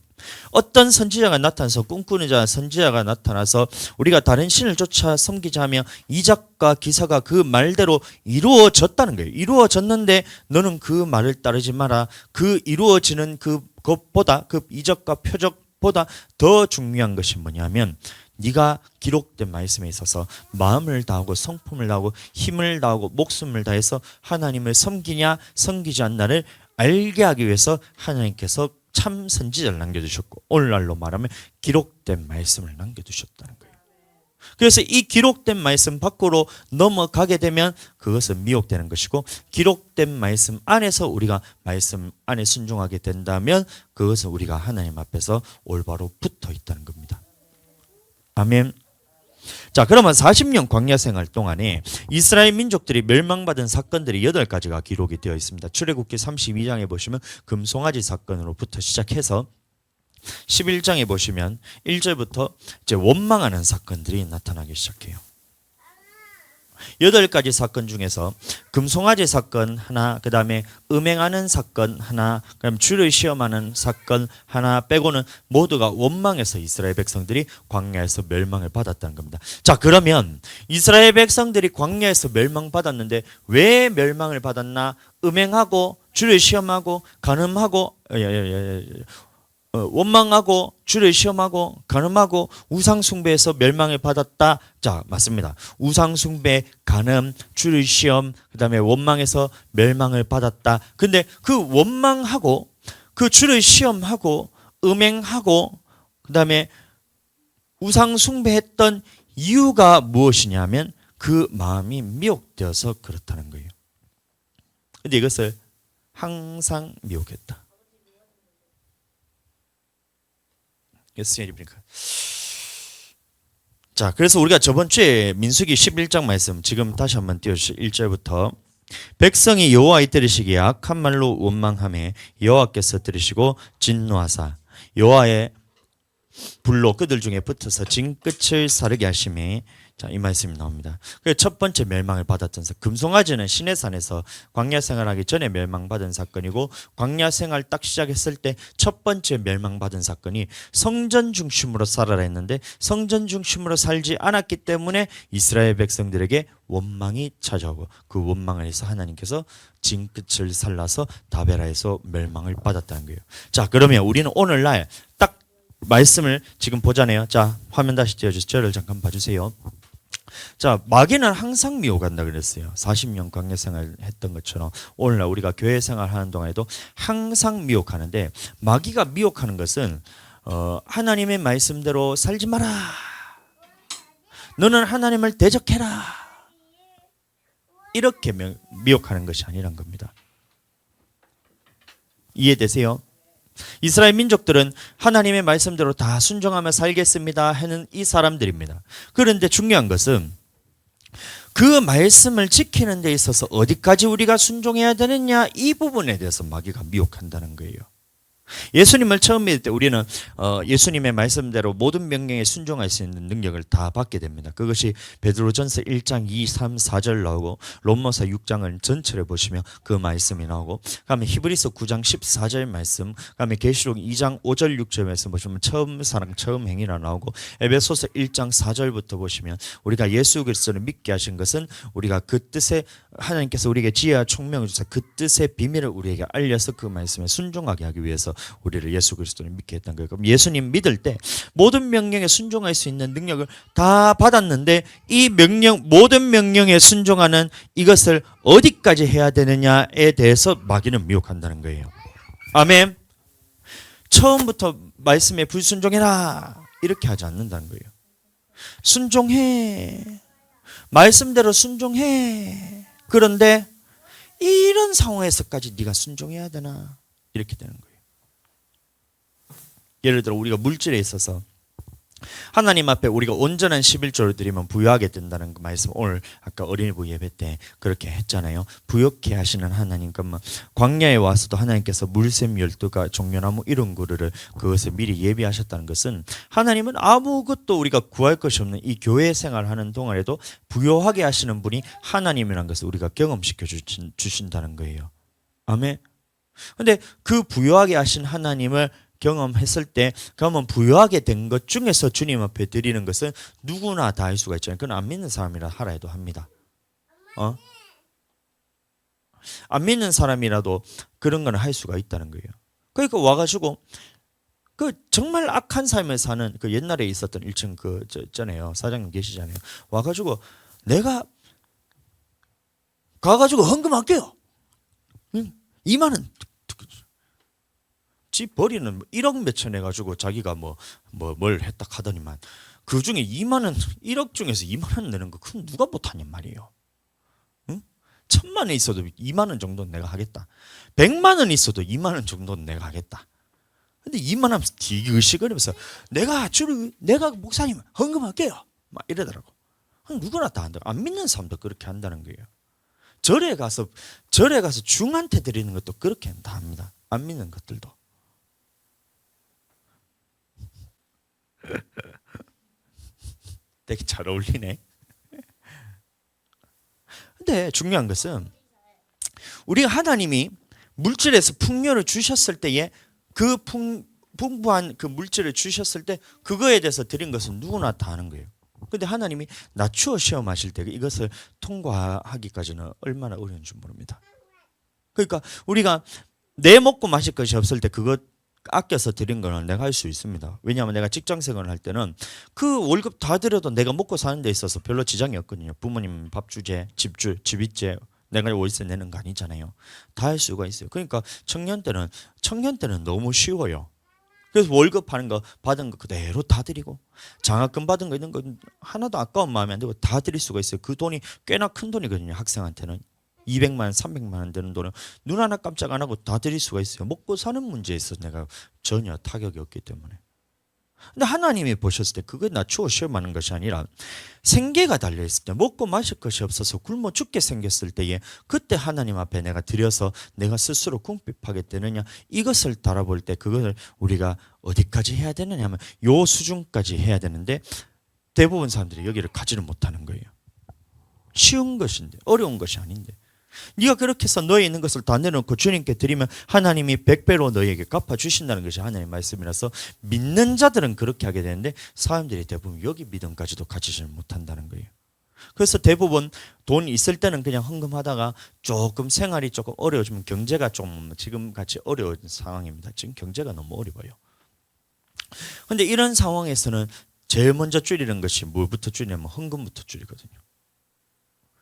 어떤 선지자가 나타나서 꿈꾸는 자 선지자가 나타나서 우리가 다른 신을 쫓아 섬기자 하며 이적과 기사가 그 말대로 이루어졌다는 거예요. 이루어졌는데 너는 그 말을 따르지 마라. 그 이루어지는 그것보다 그 이적과 표적보다 더 중요한 것이 뭐냐면 네가 기록된 말씀에 있어서 마음을 다하고 성품을 다하고 힘을 다하고 목숨을 다해서 하나님을 섬기냐 섬기지 않나를 알게 하기 위해서 하나님께서 참 선지자를 남겨두셨고 오늘날로 말하면 기록된 말씀을 남겨두셨다는 거예요. 그래서 이 기록된 말씀 밖으로 넘어가게 되면 그것은 미혹되는 것이고 기록된 말씀 안에서 우리가 말씀 안에 순종하게 된다면 그것은 우리가 하나님 앞에서 올바로 붙어 있다는 겁니다. 아멘. 자, 그러면 40년 광야 생활 동안에 이스라엘 민족들이 멸망받은 사건들이 8가지가 기록이 되어 있습니다. 출애굽기 32장에 보시면 금송아지 사건으로부터 시작해서 11장에 보시면 1절부터 이제 원망하는 사건들이 나타나기 시작해요. 8가지 사건 중에서 금송아지 사건 하나, 그 다음에 음행하는 사건 하나, 그다음 주를 시험하는 사건 하나 빼고는 모두가 원망해서 이스라엘 백성들이 광야에서 멸망을 받았다는 겁니다. 자, 그러면 이스라엘 백성들이 광야에서 멸망받았는데 왜 멸망을 받았나? 음행하고 주를 시험하고 간음하고 원망하고 주를 시험하고 간음하고 우상숭배에서 멸망을 받았다. 자, 맞습니다. 우상숭배, 간음, 주를 시험, 그 다음에 원망해서 멸망을 받았다. 근데 그 원망하고 그 주를 시험하고 음행하고 그 다음에 우상숭배했던 이유가 무엇이냐면 그 마음이 미혹되어서 그렇다는 거예요. 근데 이것을 항상 미혹했다. 자, 그래서 우리가 저번 주에 민수기 11장 말씀 지금 다시 한번 띄워주시죠. 1절부터 백성이 여호와의 들으시기에 악한 말로 원망하며 여호와께서 들으시고 진노하사 여호와의 불로 그들 중에 붙어서 징끝을 사르게 하시매. 자, 이 말씀이 나옵니다. 첫 번째 멸망을 받았던 사건, 금송아지는 시내산에서 광야 생활하기 전에 멸망받은 사건이고 광야 생활 딱 시작했을 때 첫 번째 멸망받은 사건이 성전 중심으로 살아라 했는데 성전 중심으로 살지 않았기 때문에 이스라엘 백성들에게 원망이 찾아오고 그 원망을 해서 하나님께서 징끝을 살라서 다베라에서 멸망을 받았다는 거예요. 자, 그러면 우리는 오늘날 딱 말씀을 지금 보자네요. 자, 화면 다시 띄워주세요. 저를 잠깐 봐주세요. 자, 마귀는 항상 미혹한다 그랬어요. 40년 광야 생활 했던 것처럼 오늘날 우리가 교회 생활 하는 동안에도 항상 미혹하는데 마귀가 미혹하는 것은 하나님의 말씀대로 살지 마라. 너는 하나님을 대적해라. 이렇게 미혹하는 것이 아니란 겁니다. 이해되세요? 이스라엘 민족들은 하나님의 말씀대로 다 순종하며 살겠습니다 하는 이 사람들입니다. 그런데 중요한 것은 그 말씀을 지키는 데 있어서 어디까지 우리가 순종해야 되느냐 이 부분에 대해서 마귀가 미혹한다는 거예요. 예수님을 처음 믿을 때 우리는 예수님의 말씀대로 모든 명령에 순종할 수 있는 능력을 다 받게 됩니다. 그것이 베드로전서 1장 2, 3, 4절 나오고 롬마서 6장을 전체를 보시면 그 말씀이 나오고 그다음에 히브리서 9장 14절 말씀, 그다음에 계시록 2장 5절 6절 말씀 보시면 처음 사랑 처음 행위라 나오고 에베소서 1장 4절부터 보시면 우리가 예수 그리스도를 믿게 하신 것은 우리가 그 뜻에 하나님께서 우리에게 지혜와 총명을 주사 그 뜻의 비밀을 우리에게 알려서 그 말씀에 순종하게 하기 위해서 우리를 예수 그리스도를 믿게 했던 거예요. 그럼 예수님 믿을 때 모든 명령에 순종할 수 있는 능력을 다 받았는데 이 모든 명령에 순종하는 이것을 어디까지 해야 되느냐에 대해서 마귀는 미혹한다는 거예요. 아멘. 처음부터 말씀에 불순종해라 이렇게 하지 않는다는 거예요. 순종해. 말씀대로 순종해. 그런데 이런 상황에서까지 네가 순종해야 되나? 이렇게 되는 거예요. 예를 들어 우리가 물질에 있어서 하나님 앞에 우리가 온전한 11조를 드리면 부유하게 된다는 그 말씀, 오늘 아까 어린이부 예배 때 그렇게 했잖아요. 부욕해 하시는 하나님. 그러면 광야에 와서도 하나님께서 물샘 12가 종려나무 이런 그루를 그것을 미리 예비하셨다는 것은 하나님은 아무것도 우리가 구할 것이 없는 이 교회 생활하는 동안에도 부유하게 하시는 분이 하나님이라는 것을 우리가 경험시켜 주신다는 거예요. 아멘. 근데 그 부유하게 하신 하나님을 경험했을 때, 그러면 부유하게 된 것 중에서 주님 앞에 드리는 것은 누구나 다 할 수가 있잖아요. 그건 안 믿는 사람이라 하라 해도 합니다. 안 믿는 사람이라도 그런 건 할 수가 있다는 거예요. 그러니까 와가지고 그 정말 악한 삶을 사는 그 옛날에 있었던 1층 그 있잖아요. 사장님 계시잖아요. 와가지고 내가 가가지고 헌금할게요. 2만 원. 집 버리는 1억 몇천 해가지고 자기가 뭘 했다 하더니만 그 중에 2만 원, 1억 중에서 2만 원 내는 거 그건 누가 못하냔 말이에요. 응? 1,000만 원 있어도 2만 원 정도는 내가 하겠다. 100만 원 있어도 2만 원 정도는 내가 하겠다. 근데 2만 원 뒤그시거리면서 내가 목사님 헌금할게요. 막 이러더라고. 누구나 다 한다. 안 믿는 사람도 그렇게 한다는 거예요. 절에 가서 중한테 드리는 것도 그렇게 다 합니다. 안 믿는 것들도. 되게 잘 어울리네. 근데 중요한 것은 우리가 하나님이 물질에서 풍요를 주셨을 때에 그 풍부한 그 물질을 주셨을 때 그거에 대해서 드린 것은 누구나 다 하는 거예요. 근데 하나님이 낮추어 시험하실 때 이것을 통과하기까지는 얼마나 어려운 줄 모릅니다. 그러니까 우리가 내 먹고 마실 것이 없을 때 그것 아껴서 드린 거는 내가 할 수 있습니다. 왜냐하면 내가 직장 생활을 할 때는 그 월급 다 들여도 내가 먹고 사는 데 있어서 별로 지장이 없거든요. 부모님 밥 주재, 집이재, 내가 월세 내는 거 아니잖아요. 다 할 수가 있어요. 그러니까 청년 때는 너무 쉬워요. 그래서 월급 받은 거 그대로 다 드리고 장학금 받은 거 이런 거 하나도 아까운 마음이 안 들고 다 드릴 수가 있어요. 그 돈이 꽤나 큰 돈이거든요. 학생한테는 200만 원, 300만 원 되는 돈은 눈 하나 깜짝 안 하고 다 드릴 수가 있어요. 먹고 사는 문제에 있어서 내가 전혀 타격이 없기 때문에. 근데 하나님이 보셨을 때 그거 낮추어 시험하는 것이 아니라 생계가 달려있을 때 먹고 마실 것이 없어서 굶어 죽게 생겼을 때에 그때 하나님 앞에 내가 드려서 내가 스스로 궁핍하게 되느냐 이것을 달아볼 때 그것을 우리가 어디까지 해야 되느냐 하면 요 수준까지 해야 되는데 대부분 사람들이 여기를 가지를 못하는 거예요. 쉬운 것인데 어려운 것이 아닌데 네가 그렇게 해서 너에 있는 것을 다 내놓고 주님께 드리면 하나님이 100배로 너에게 갚아주신다는 것이 하나님의 말씀이라서 믿는 자들은 그렇게 하게 되는데 사람들이 대부분 여기 믿음까지도 가지지를 못한다는 거예요. 그래서 대부분 돈 있을 때는 그냥 헌금하다가 조금 생활이 조금 어려워지면 경제가 좀 지금 같이 어려운 상황입니다. 지금 경제가 너무 어려워요. 그런데 이런 상황에서는 제일 먼저 줄이는 것이 뭐부터 줄이냐면 헌금부터 줄이거든요.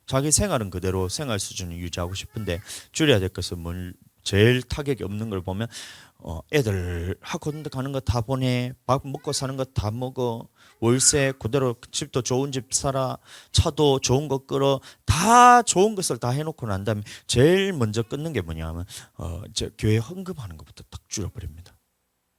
자기 생활은 그대로 생활 수준을 유지하고 싶은데 줄여야 될 것은 뭘 제일 타격이 없는 걸 보면 애들 학원 가는 거 다 보내, 밥 먹고 사는 거 다 먹어, 월세 그대로 집도 좋은 집 살아, 차도 좋은 거 끌어, 다 좋은 것을 다 해놓고 난 다음에 제일 먼저 끊는 게 뭐냐면 교회 헌금하는 것부터 딱 줄여버립니다.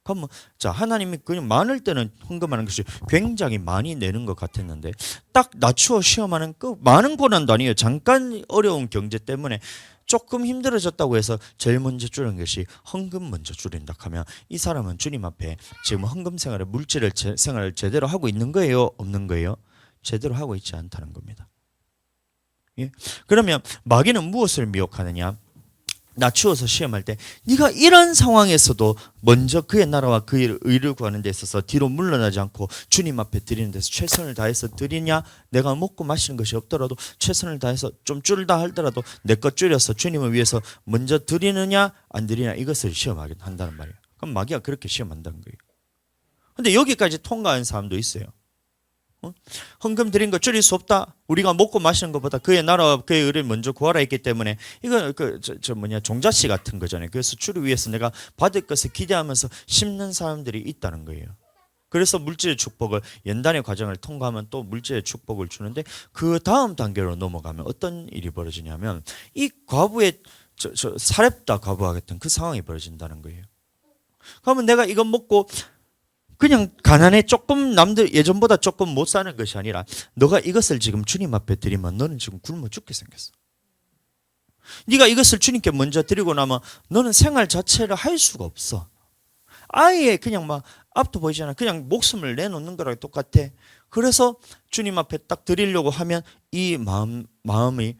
그러면 자 하나님이 그냥 많을 때는 헌금하는 것이 굉장히 많이 내는 것 같았는데 딱 낮추어 시험하는 그 많은 고난도 아니에요. 잠깐 어려운 경제 때문에 조금 힘들어졌다고 해서 제일 먼저 줄인 것이 헌금 먼저 줄인다 하면 이 사람은 주님 앞에 지금 헌금 생활을 물질을 생활을 제대로 하고 있는 거예요? 없는 거예요? 제대로 하고 있지 않다는 겁니다. 예? 그러면 마귀는 무엇을 미혹하느냐? 낮추어서 시험할 때 네가 이런 상황에서도 먼저 그의 나라와 그의 의를 구하는 데 있어서 뒤로 물러나지 않고 주님 앞에 드리는 데서 최선을 다해서 드리냐, 내가 먹고 마시는 것이 없더라도 최선을 다해서 좀 줄다 할더라도 내 것 줄여서 주님을 위해서 먼저 드리느냐 안 드리냐 이것을 시험하게 한다는 말이에요. 그럼 마귀가 그렇게 시험한다는 거예요. 근데 여기까지 통과한 사람도 있어요. 헌금 드린 거 줄일 수 없다. 우리가 먹고 마시는 것보다 그의 나라와 그의 의를 먼저 구하라 했기 때문에 이건 종자씨 같은 거잖아요. 그래서 주를 위해서 내가 받을 것을 기대하면서 심는 사람들이 있다는 거예요. 그래서 물질의 축복을 연단의 과정을 통과하면 또 물질의 축복을 주는데 그 다음 단계로 넘어가면 어떤 일이 벌어지냐면 이 과부의 사렙다 과부와 같은 그 상황이 벌어진다는 거예요. 그러면 내가 이거 먹고 그냥 가난해 조금 남들 예전보다 조금 못 사는 것이 아니라 너가 이것을 지금 주님 앞에 드리면 너는 지금 굶어 죽게 생겼어. 네가 이것을 주님께 먼저 드리고 나면 너는 생활 자체를 할 수가 없어. 아예 그냥 막 앞도 보이잖아. 그냥 목숨을 내놓는 거랑 똑같아. 그래서 주님 앞에 딱 드리려고 하면 이 마음이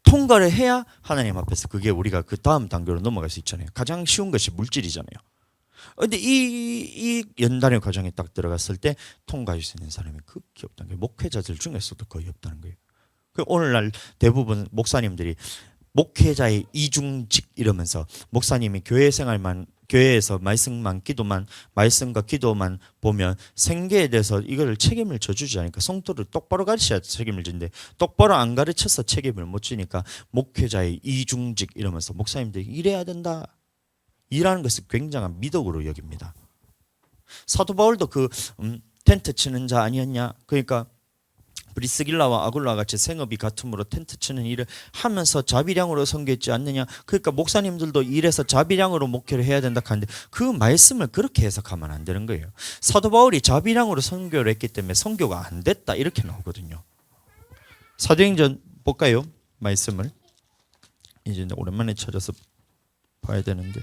통과를 해야 하나님 앞에서 그게 우리가 그 다음 단계로 넘어갈 수 있잖아요. 가장 쉬운 것이 물질이잖아요. 근데 이 연단의 과정에 딱 들어갔을 때 통과할 수 있는 사람이 극히 없다는 거예요. 목회자들 중에서도 거의 없다는 거예요. 오늘날 대부분 목사님들이 목회자의 이중직 이러면서 목사님이 교회 생활만 교회에서 말씀만 기도만 말씀과 기도만 보면 생계에 대해서 이거를 책임을 져주지 않으니까 성도를 똑바로 가르쳐야 책임을 지는데 똑바로 안 가르쳐서 책임을 못 지니까 목회자의 이중직 이러면서 목사님들이 일해야 된다. 일하는 것을 굉장한 미덕으로 여깁니다. 사도 바울도 그 텐트 치는 자 아니었냐? 그러니까 브리스길라와 아굴라와 같이 생업이 같음으로 텐트 치는 일을 하면서 자비량으로 섬겼지 않느냐. 그러니까 목사님들도 일해서 자비량으로 목회를 해야 된다 하는데 그 말씀을 그렇게 해석하면 안 되는 거예요. 사도 바울이 자비량으로 선교를 했기 때문에 선교가 안 됐다 이렇게 나오거든요. 사도행전 볼까요? 말씀을 이제 오랜만에 찾아서 봐야 되는데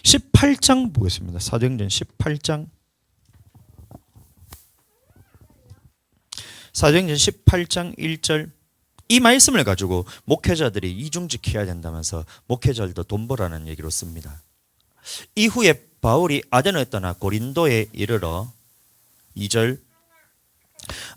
18장 보겠습니다. 사도행전 18장. 사도행전 18장 1절. 이 말씀을 가지고 목회자들이 이중직해야 된다면서 목회자들도 돈 벌라는 얘기로 씁니다. 이후에 바울이 아데노에 떠나 고린도에 이르러 2절.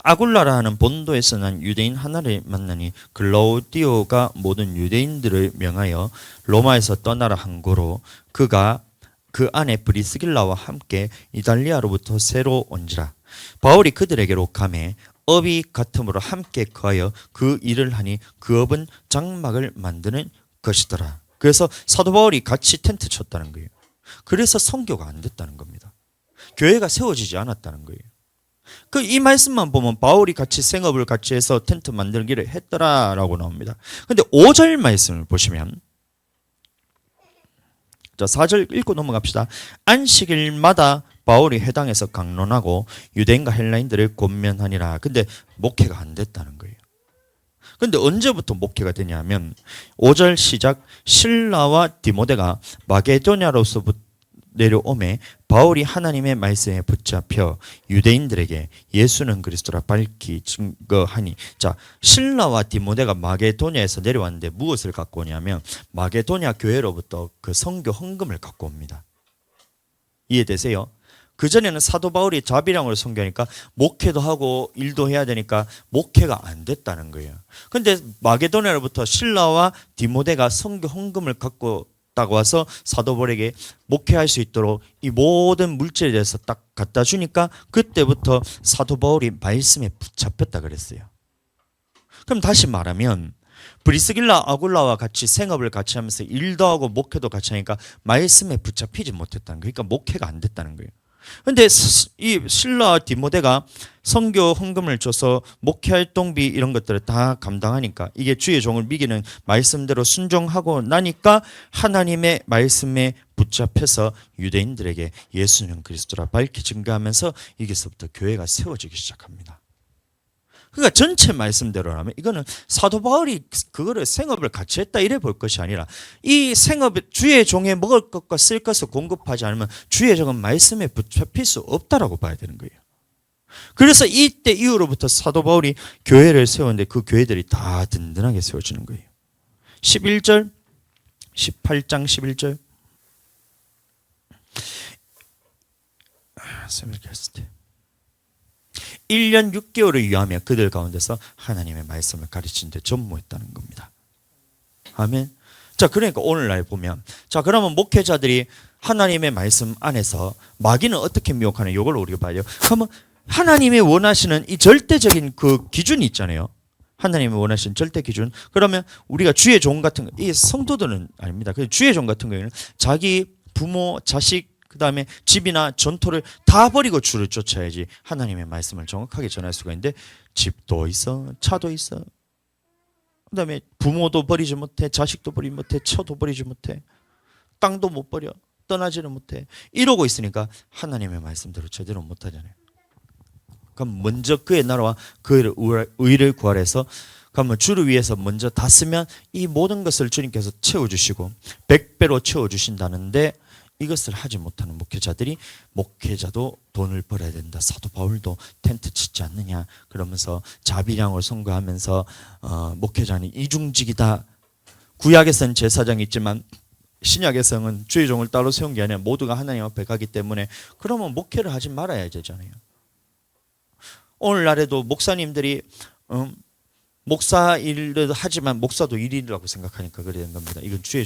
아굴라라 하는 본도에서 난 유대인 하나를 만나니 글라우디오가 모든 유대인들을 명하여 로마에서 떠나라 한 고로 그가 그 안에 브리스길라와 함께 이달리아로부터 새로 온지라. 바울이 그들에게로 가매 업이 같음으로 함께 거하여 그 일을 하니 그 업은 장막을 만드는 것이더라. 그래서 사도 바울이 같이 텐트 쳤다는 거예요. 그래서 선교가 안 됐다는 겁니다. 교회가 세워지지 않았다는 거예요. 그 이 말씀만 보면 바울이 같이 생업을 같이 해서 텐트 만들기를 했더라라고 나옵니다. 근데 5절 말씀을 보시면 자 4절 읽고 넘어갑시다. 안식일마다 바울이 회당에서 강론하고 유대인과 헬라인들을 권면하니라. 근데 목회가 안 됐다는 거예요. 근데 언제부터 목회가 되냐면 5절 시작. 실라와 디모데가 마게도냐로서부터 내려오매 바울이 하나님의 말씀에 붙잡혀 유대인들에게 예수는 그리스도라 밝히 증거하니. 자, 실라와 디모데가 마게도냐에서 내려왔는데 무엇을 갖고 오냐면 마게도냐 교회로부터 그 선교 헌금을 갖고 옵니다. 이해되세요? 그전에는 사도 바울이 자비량으로 선교하니까 목회도 하고 일도 해야 되니까 목회가 안 됐다는 거예요. 근데 마게도냐로부터 실라와 디모데가 선교 헌금을 갖고 딱 와서 사도 바울에게 목회할 수 있도록 이 모든 물질에 대해서 딱 갖다 주니까 그때부터 사도 바울이 말씀에 붙잡혔다 그랬어요. 그럼 다시 말하면 브리스길라 아굴라와 같이 생업을 같이 하면서 일도 하고 목회도 같이 하니까 말씀에 붙잡히지 못했다는 거예요. 그러니까 목회가 안 됐다는 거예요. 근데 이 실라 디모데가 선교 헌금을 줘서 목회 활동비 이런 것들을 다 감당하니까 이게 주의 종을 미기는 말씀대로 순종하고 나니까 하나님의 말씀에 붙잡혀서 유대인들에게 예수는 그리스도라 밝히 증거하면서 여기서부터 교회가 세워지기 시작합니다. 그러니까 전체 말씀대로라면 이거는 사도 바울이 그거를 생업을 같이 했다 이래 볼 것이 아니라 이 생업에 주의 종에 먹을 것과 쓸 것을 공급하지 않으면 주의 종은 말씀에 붙잡힐 수 없다라고 봐야 되는 거예요. 그래서 이때 이후로부터 사도 바울이 교회를 세웠는데 그 교회들이 다 든든하게 세워지는 거예요. 11절 18장 11절 1년 6개월을 위하며 그들 가운데서 하나님의 말씀을 가르치는 데 전무했다는 겁니다. 아멘. 자, 그러니까 오늘날 보면 자, 그러면 목회자들이 하나님의 말씀 안에서 마귀는 어떻게 미혹하는 이걸 우리가 봐야 돼요. 그러면 하나님이 원하시는 이 절대적인 그 기준이 있잖아요. 하나님이 원하신 절대 기준. 그러면 우리가 주의 종 같은 거, 이 성도들은 아닙니다. 그 주의 종 같은 경우에는 자기 부모, 자식, 그다음에 집이나 전토를 다 버리고 주를 쫓아야지 하나님의 말씀을 정확하게 전할 수가 있는데 집도 있어, 차도 있어. 그다음에 부모도 버리지 못해, 자식도 버리지 못해, 처도 버리지 못해, 땅도 못 버려, 떠나지는 못해. 이러고 있으니까 하나님의 말씀대로 제대로 못하잖아요. 그럼 먼저 그의 나라와 그의 의를 구하래서 그러면 주를 위해서 먼저 다 쓰면 이 모든 것을 주님께서 채워주시고 100배로 채워주신다는데 이것을 하지 못하는 목회자들이 목회자도 돈을 벌어야 된다. 사도 바울도 텐트 치지 않느냐 그러면서 자비량을 선고하면서 목회자는 이중직이다. 구약에서는 제사장이 있지만 신약에서는 주의 종을 따로 세운 게 아니라 모두가 하나님 앞에 가기 때문에 그러면 목회를 하지 말아야 되잖아요. 오늘날에도 목사님들이 목사 일을 하지만 목사도 일이라고 생각하니까 그래 된 겁니다. 이건 주의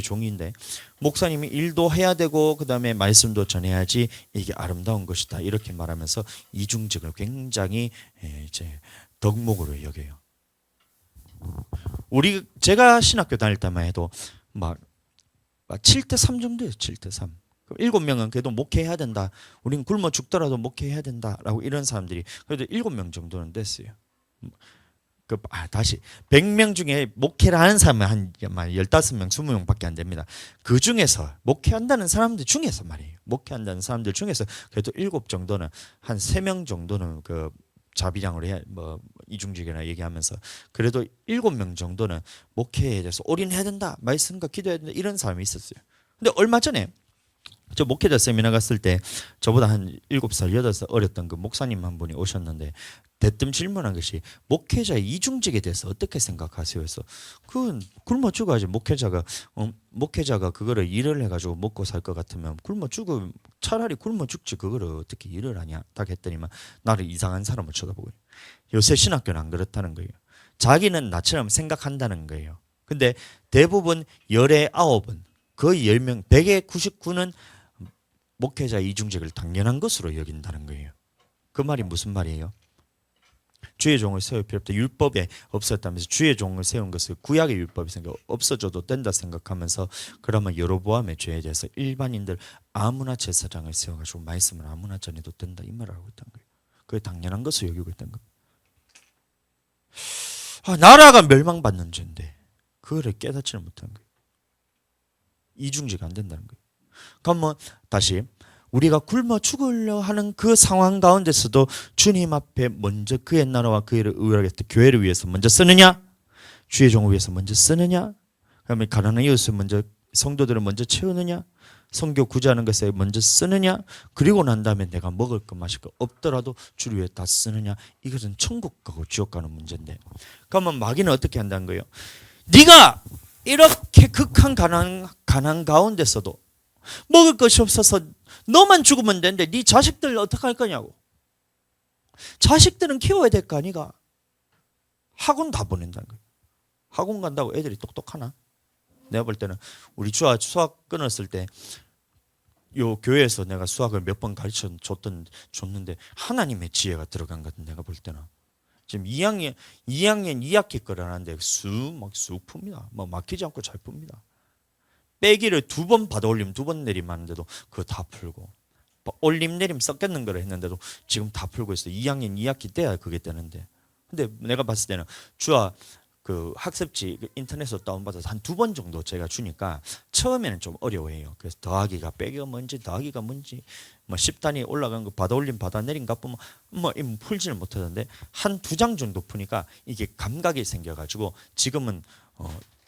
종인데 목사님이 일도 해야 되고 그다음에 말씀도 전해야지 이게 아름다운 것이다. 이렇게 말하면서 이중직을 굉장히 이제 덕목으로 여겨요. 제가 신학교 다닐 때만 해도 막 7대 3 정도예요. 7대 3. 7명은 그래도 목회해야 된다. 우리는 굶어 죽더라도 목회해야 된다라고 이런 사람들이 그래도 7명 정도는 됐어요. 다시 100명 중에 목회를 하는 사람은 한 15명, 20명밖에 안 됩니다. 그 중에서 목회한다는 사람들 중에서 말이에요. 목회한다는 사람들 중에서 그래도 7 정도는 한 3명 정도는 그 자비량으로 해 이중직이나 얘기하면서 그래도 7명 정도는 목회에 대해서 올인해야 된다. 말씀과 기도해야 된다. 이런 사람이 있었어요. 근데 얼마 전에 저 목회자 세미나 갔을 때 저보다 한 7살, 8살 어렸던 그 목사님 한 분이 오셨는데 대뜸 질문한 것이 목회자의 이중직에 대해서 어떻게 생각하세요? 그래서 그건 굶어 죽어야지. 목회자가 그거를 일을 해가지고 먹고 살 것 같으면 차라리 굶어 죽지 그거를 어떻게 일을 하냐 딱 했더니만 나를 이상한 사람을 쳐다보고 요새 신학교는 안 그렇다는 거예요. 자기는 나처럼 생각한다는 거예요. 근데 대부분 10에 9은 거의 10명 100에 99는 목회자 이중직을 당연한 것으로 여긴다는 거예요. 그 말이 무슨 말이에요? 주의 종을 세울 필요 없다. 율법에 없었다면서 주의 종을 세운 것을 구약의 율법이 없어져도 된다 생각하면서 그러면 여로보암의 죄에 대해서 일반인들 아무나 제사장을 세워가지고 말씀을 아무나 전해도 된다 이 말을 하고 있다는 거예요. 그게 당연한 것을 여기고 있다는 거예요. 나라가 멸망받는 죄인데 그거를 깨닫지는 못하는 거예요. 이중직 안 된다는 거예요. 그러면 다시 우리가 굶어 죽으려 하는 그 상황 가운데서도 주님 앞에 먼저 그의 나라와 그의 의를 교회를 위해서 먼저 쓰느냐? 주의 종을 위해서 먼저 쓰느냐? 그다음에 가난한 이웃을 먼저 성도들을 먼저 채우느냐? 성교 구제하는 것에 먼저 쓰느냐? 그리고 난 다음에 내가 먹을 것 마실 것 없더라도 주를 위해 다 쓰느냐? 이것은 천국 가고 지옥 가는 문제인데 그러면 마귀는 어떻게 한다는 거예요? 네가 이렇게 극한 가난 가운데서도 먹을 것이 없어서 너만 죽으면 되는데 네 자식들 어떻게 할 거냐고. 자식들은 키워야 될 거 아니가. 학원 다 보낸다는 거예요. 학원 간다고 애들이 똑똑하나? 내가 볼 때는 우리 주아 수학 끊었을 때 요 교회에서 내가 수학을 몇 번 가르쳐 줬는데 하나님의 지혜가 들어간 것 같은 내가 볼 때는 지금 2학년 2학기 거라는데 쑥 풉니다. 막히지 않고 잘 풉니다. 빼기를 2번 받아 올림 2번 내림 하는데도 그거 다 풀고 올림 내림 섞였는 거를 했는데도 지금 다 풀고 있어요. 2학년 2학기 때야 그게 되는데 근데 내가 봤을 때는 주아 그 학습지 인터넷으로 다운받아서 한 2번 정도 제가 주니까 처음에는 좀 어려워해요. 그래서 더하기가 빼기가 뭔지 더하기가 뭔지 10단위 올라간 거 받아 올림 받아 내림 갚으면 풀지는 못하던데 한 2장 정도 푸니까 이게 감각이 생겨가지고 지금은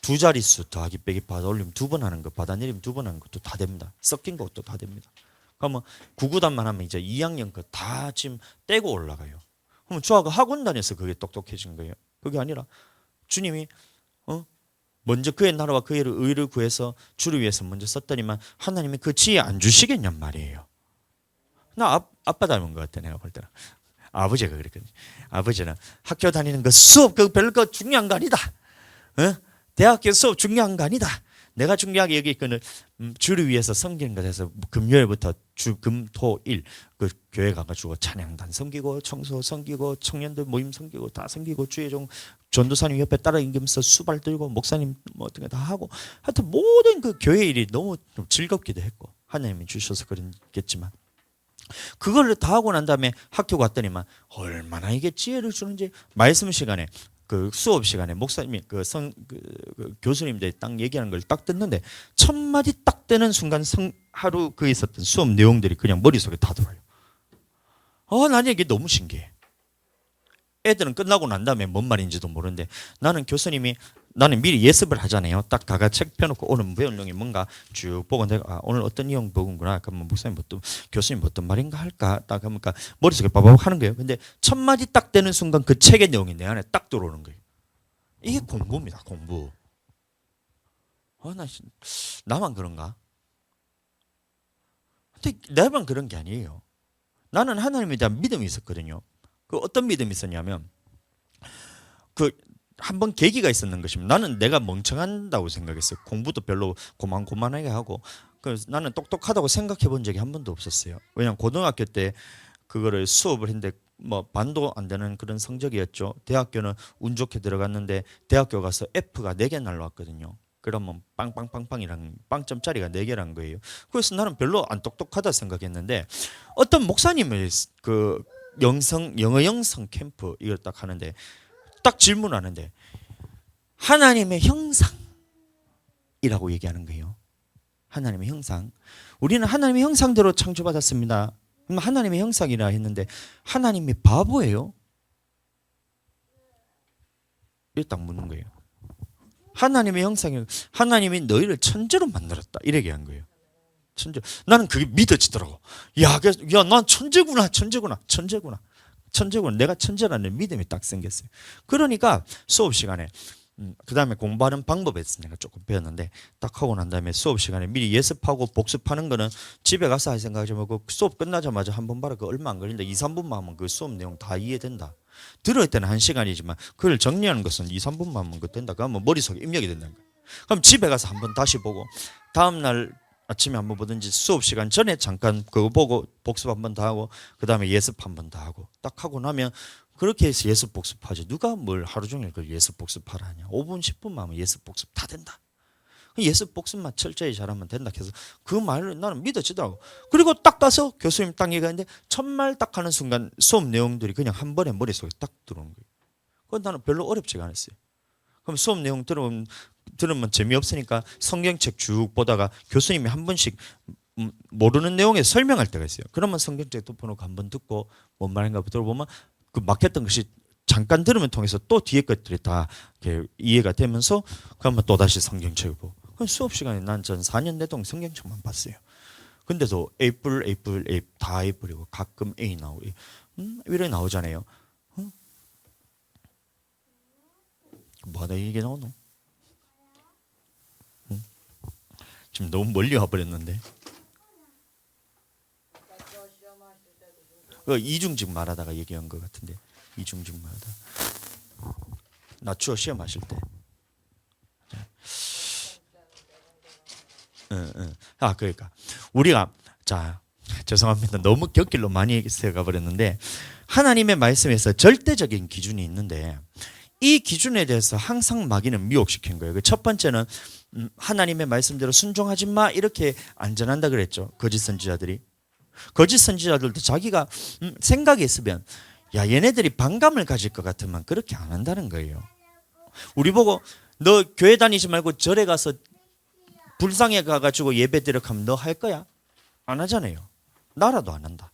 2자릿수 더하기 빼기 받아 올림 2번 하는 거 받아 내림 2번 하는 것도 다 됩니다. 섞인 것도 다 됩니다. 그러면 구구단만 하면 이제 2학년 거 다 지금 떼고 올라가요. 그러면 주아가 학원 다녀서 그게 똑똑해진 거예요. 그게 아니라 주님이 먼저 그의 나라와 그의 의를 구해서 주를 위해서 먼저 썼더니만 하나님이 그 지혜 안 주시겠냔 말이에요. 나 아빠 닮은 것 같아 내가 볼 때는. 아버지가 그랬거든요. 아버지는 학교 다니는 거 수업 그 별거 중요한 거 아니다. 대학교 수업 중요한 거 아니다. 내가 중요하게 여기거는 주를 위해서 섬기는 것에서 금요일부터 주금토일 그 교회 가가지고 찬양단 섬기고 청소 섬기고 청년들 모임 섬기고 다 섬기고 주의 종 전도사님 옆에 따라 임기면서 수발 들고 목사님 뭐 어떤 거 다 하고 하여튼 모든 그 교회 일이 너무 좀 즐겁기도 했고 하나님이 주셔서 그랬겠지만 그걸 다 하고 난 다음에 학교 갔더니만 얼마나 이게 지혜를 주는지 말씀 시간에 그 수업 시간에 목사님이 그 교수님들이 딱 얘기하는 걸 딱 듣는데 첫 마디 딱 되는 순간 하루 그 있었던 수업 내용들이 그냥 머릿속에 다 들어요. 나는 이게 너무 신기해. 애들은 끝나고 난 다음에 뭔 말인지도 모르는데 나는 미리 예습을 하잖아요. 딱 가가 책 펴놓고 오늘 배울 내용이 뭔가 쭉 보고 내가 오늘 어떤 내용 보군구나. 그러면 목사님 교수님 어떤 말인가 할까? 딱 하니까 머릿속에 빠바박 하는 거예요. 근데 첫 마디 딱 되는 순간 그 책의 내용이 내 안에 딱 들어오는 거예요. 이게 공부입니다. 공부. 나만 그런가? 근데 나만 그런 게 아니에요. 나는 하나님에 대한 믿음이 있었거든요. 그 어떤 믿음이 있었냐면 한번 계기가 있었는 것입니다. 나는 내가 멍청한다고 생각했어요. 공부도 별로 고만고만하게 하고 그래서 나는 똑똑하다고 생각해 본 적이 한 번도 없었어요. 왜냐하면 고등학교 때 그거를 수업을 했는데 뭐 반도 안 되는 그런 성적이었죠. 대학교는 운 좋게 들어갔는데 대학교 가서 F가 4개 날라왔거든요. 그러면 빵빵빵빵이랑 빵점짜리가 4개란 거예요. 그래서 나는 별로 안 똑똑하다 생각했는데 어떤 목사님의 그 영어 영성 캠프 이걸 딱 하는데 딱 질문하는데 하나님의 형상이라고 얘기하는 거예요. 하나님의 형상. 우리는 하나님의 형상대로 창조받았습니다. 그럼 하나님의 형상이라 했는데 하나님이 바보예요? 이렇게 딱 묻는 거예요. 하나님의 형상이 하나님이 너희를 천재로 만들었다 이렇게 한 거예요. 천재. 나는 그게 믿어지더라고. 난 천재구나. 내가 천재라는 믿음이 딱 생겼어요. 그러니까 수업 시간에 그 다음에 공부하는 방법에 대해서 내가 조금 배웠는데 딱 하고 난 다음에 수업 시간에 미리 예습하고 복습하는 거는 집에 가서 할 생각하지 말고 수업 끝나자마자 한 번 봐라. 그 얼마 안 걸린다. 2, 3분만 하면 그 수업 내용 다 이해된다. 들을 때는 1시간이지만 그걸 정리하는 것은 2, 3분만 하면 그 된다. 그러면 머릿속에 입력이 된다는 거예요. 그럼 집에 가서 한 번 다시 보고 다음날 아침에 한번 보든지 수업 시간 전에 잠깐 그거 보고 복습 한 번 더 하고 그 다음에 예습 한 번 더 하고 딱 하고 나면 그렇게 해서 예습 복습하지. 누가 뭘 하루 종일 그 예습 복습하라 하냐. 5분 10분만 하면 예습 복습 다 된다. 예습 복습만 철저히 잘하면 된다 해서 그 말을 나는 믿어지더라고. 그리고 딱 가서 교수님 딱 얘기하는데 첫 말 딱 하는 순간 수업 내용들이 그냥 한 번에 머릿속에 딱 들어오는 거예요. 그건 나는 별로 어렵지가 않았어요. 그럼 수업 내용 들으면 재미없으니까 성경책 쭉 보다가 교수님이 한 번씩 모르는 내용에 설명할 때가 있어요. 그러면 성경책 덮어놓고 한 번 듣고 뭔 말인가 들어보면 그 막혔던 것이 잠깐 들으면 통해서 또 뒤에 것들이 다 이해가 되면서 그러면 또 다시 성경책을 보고. 그럼 수업 시간에 난 전 4년 내동 성경책만 봤어요. 근데도 A 다 A뿔이고 가끔 A 나오고 이래 나오잖아요. 뭐하다 이게 나오노? 지금 너무 멀리 와버렸는데. 이중직 말하다가 얘기한 것 같은데. 이중직 말하다. 낮추어 시험하실 때. 그러니까 우리가 죄송합니다. 너무 곁길로 많이 세가 버렸는데 하나님의 말씀에서 절대적인 기준이 있는데 이 기준에 대해서 항상 마귀는 미혹시킨 거예요. 첫 번째는 하나님의 말씀대로 순종하지 마 이렇게 안전한다 그랬죠. 거짓 선지자들이. 거짓 선지자들도 자기가 생각이 있으면 얘네들이 반감을 가질 것 같으면 그렇게 안 한다는 거예요. 우리 보고 너 교회 다니지 말고 절에 가서 불상에 가가지고 예배 드려 하면 너 할 거야? 안 하잖아요. 나라도 안 한다.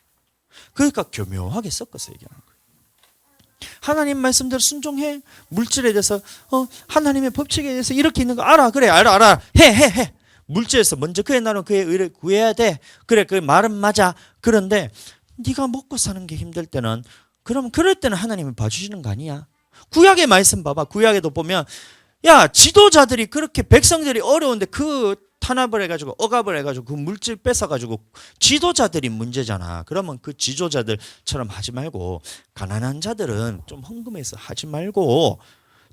그러니까 교묘하게 섞어서 얘기하는 거예요. 하나님 말씀대로 순종해. 물질에 대해서 하나님의 법칙에 대해서 이렇게 있는 거 알아. 그래 알아. 해. 물질에서 먼저 그의 나라와 그의 의를 구해야 돼. 그래 그 말은 맞아. 그런데 네가 먹고 사는 게 힘들 때는 그럼 그럴 때는 하나님이 봐주시는 거 아니야. 구약의 말씀 봐봐. 구약에도 보면 지도자들이 그렇게 백성들이 어려운데 그 탄압을 해가지고 억압을 해가지고 그 물질 뺏어가지고 지도자들이 문제잖아. 그러면 그 지도자들처럼 하지 말고 가난한 자들은 좀 헌금해서 하지 말고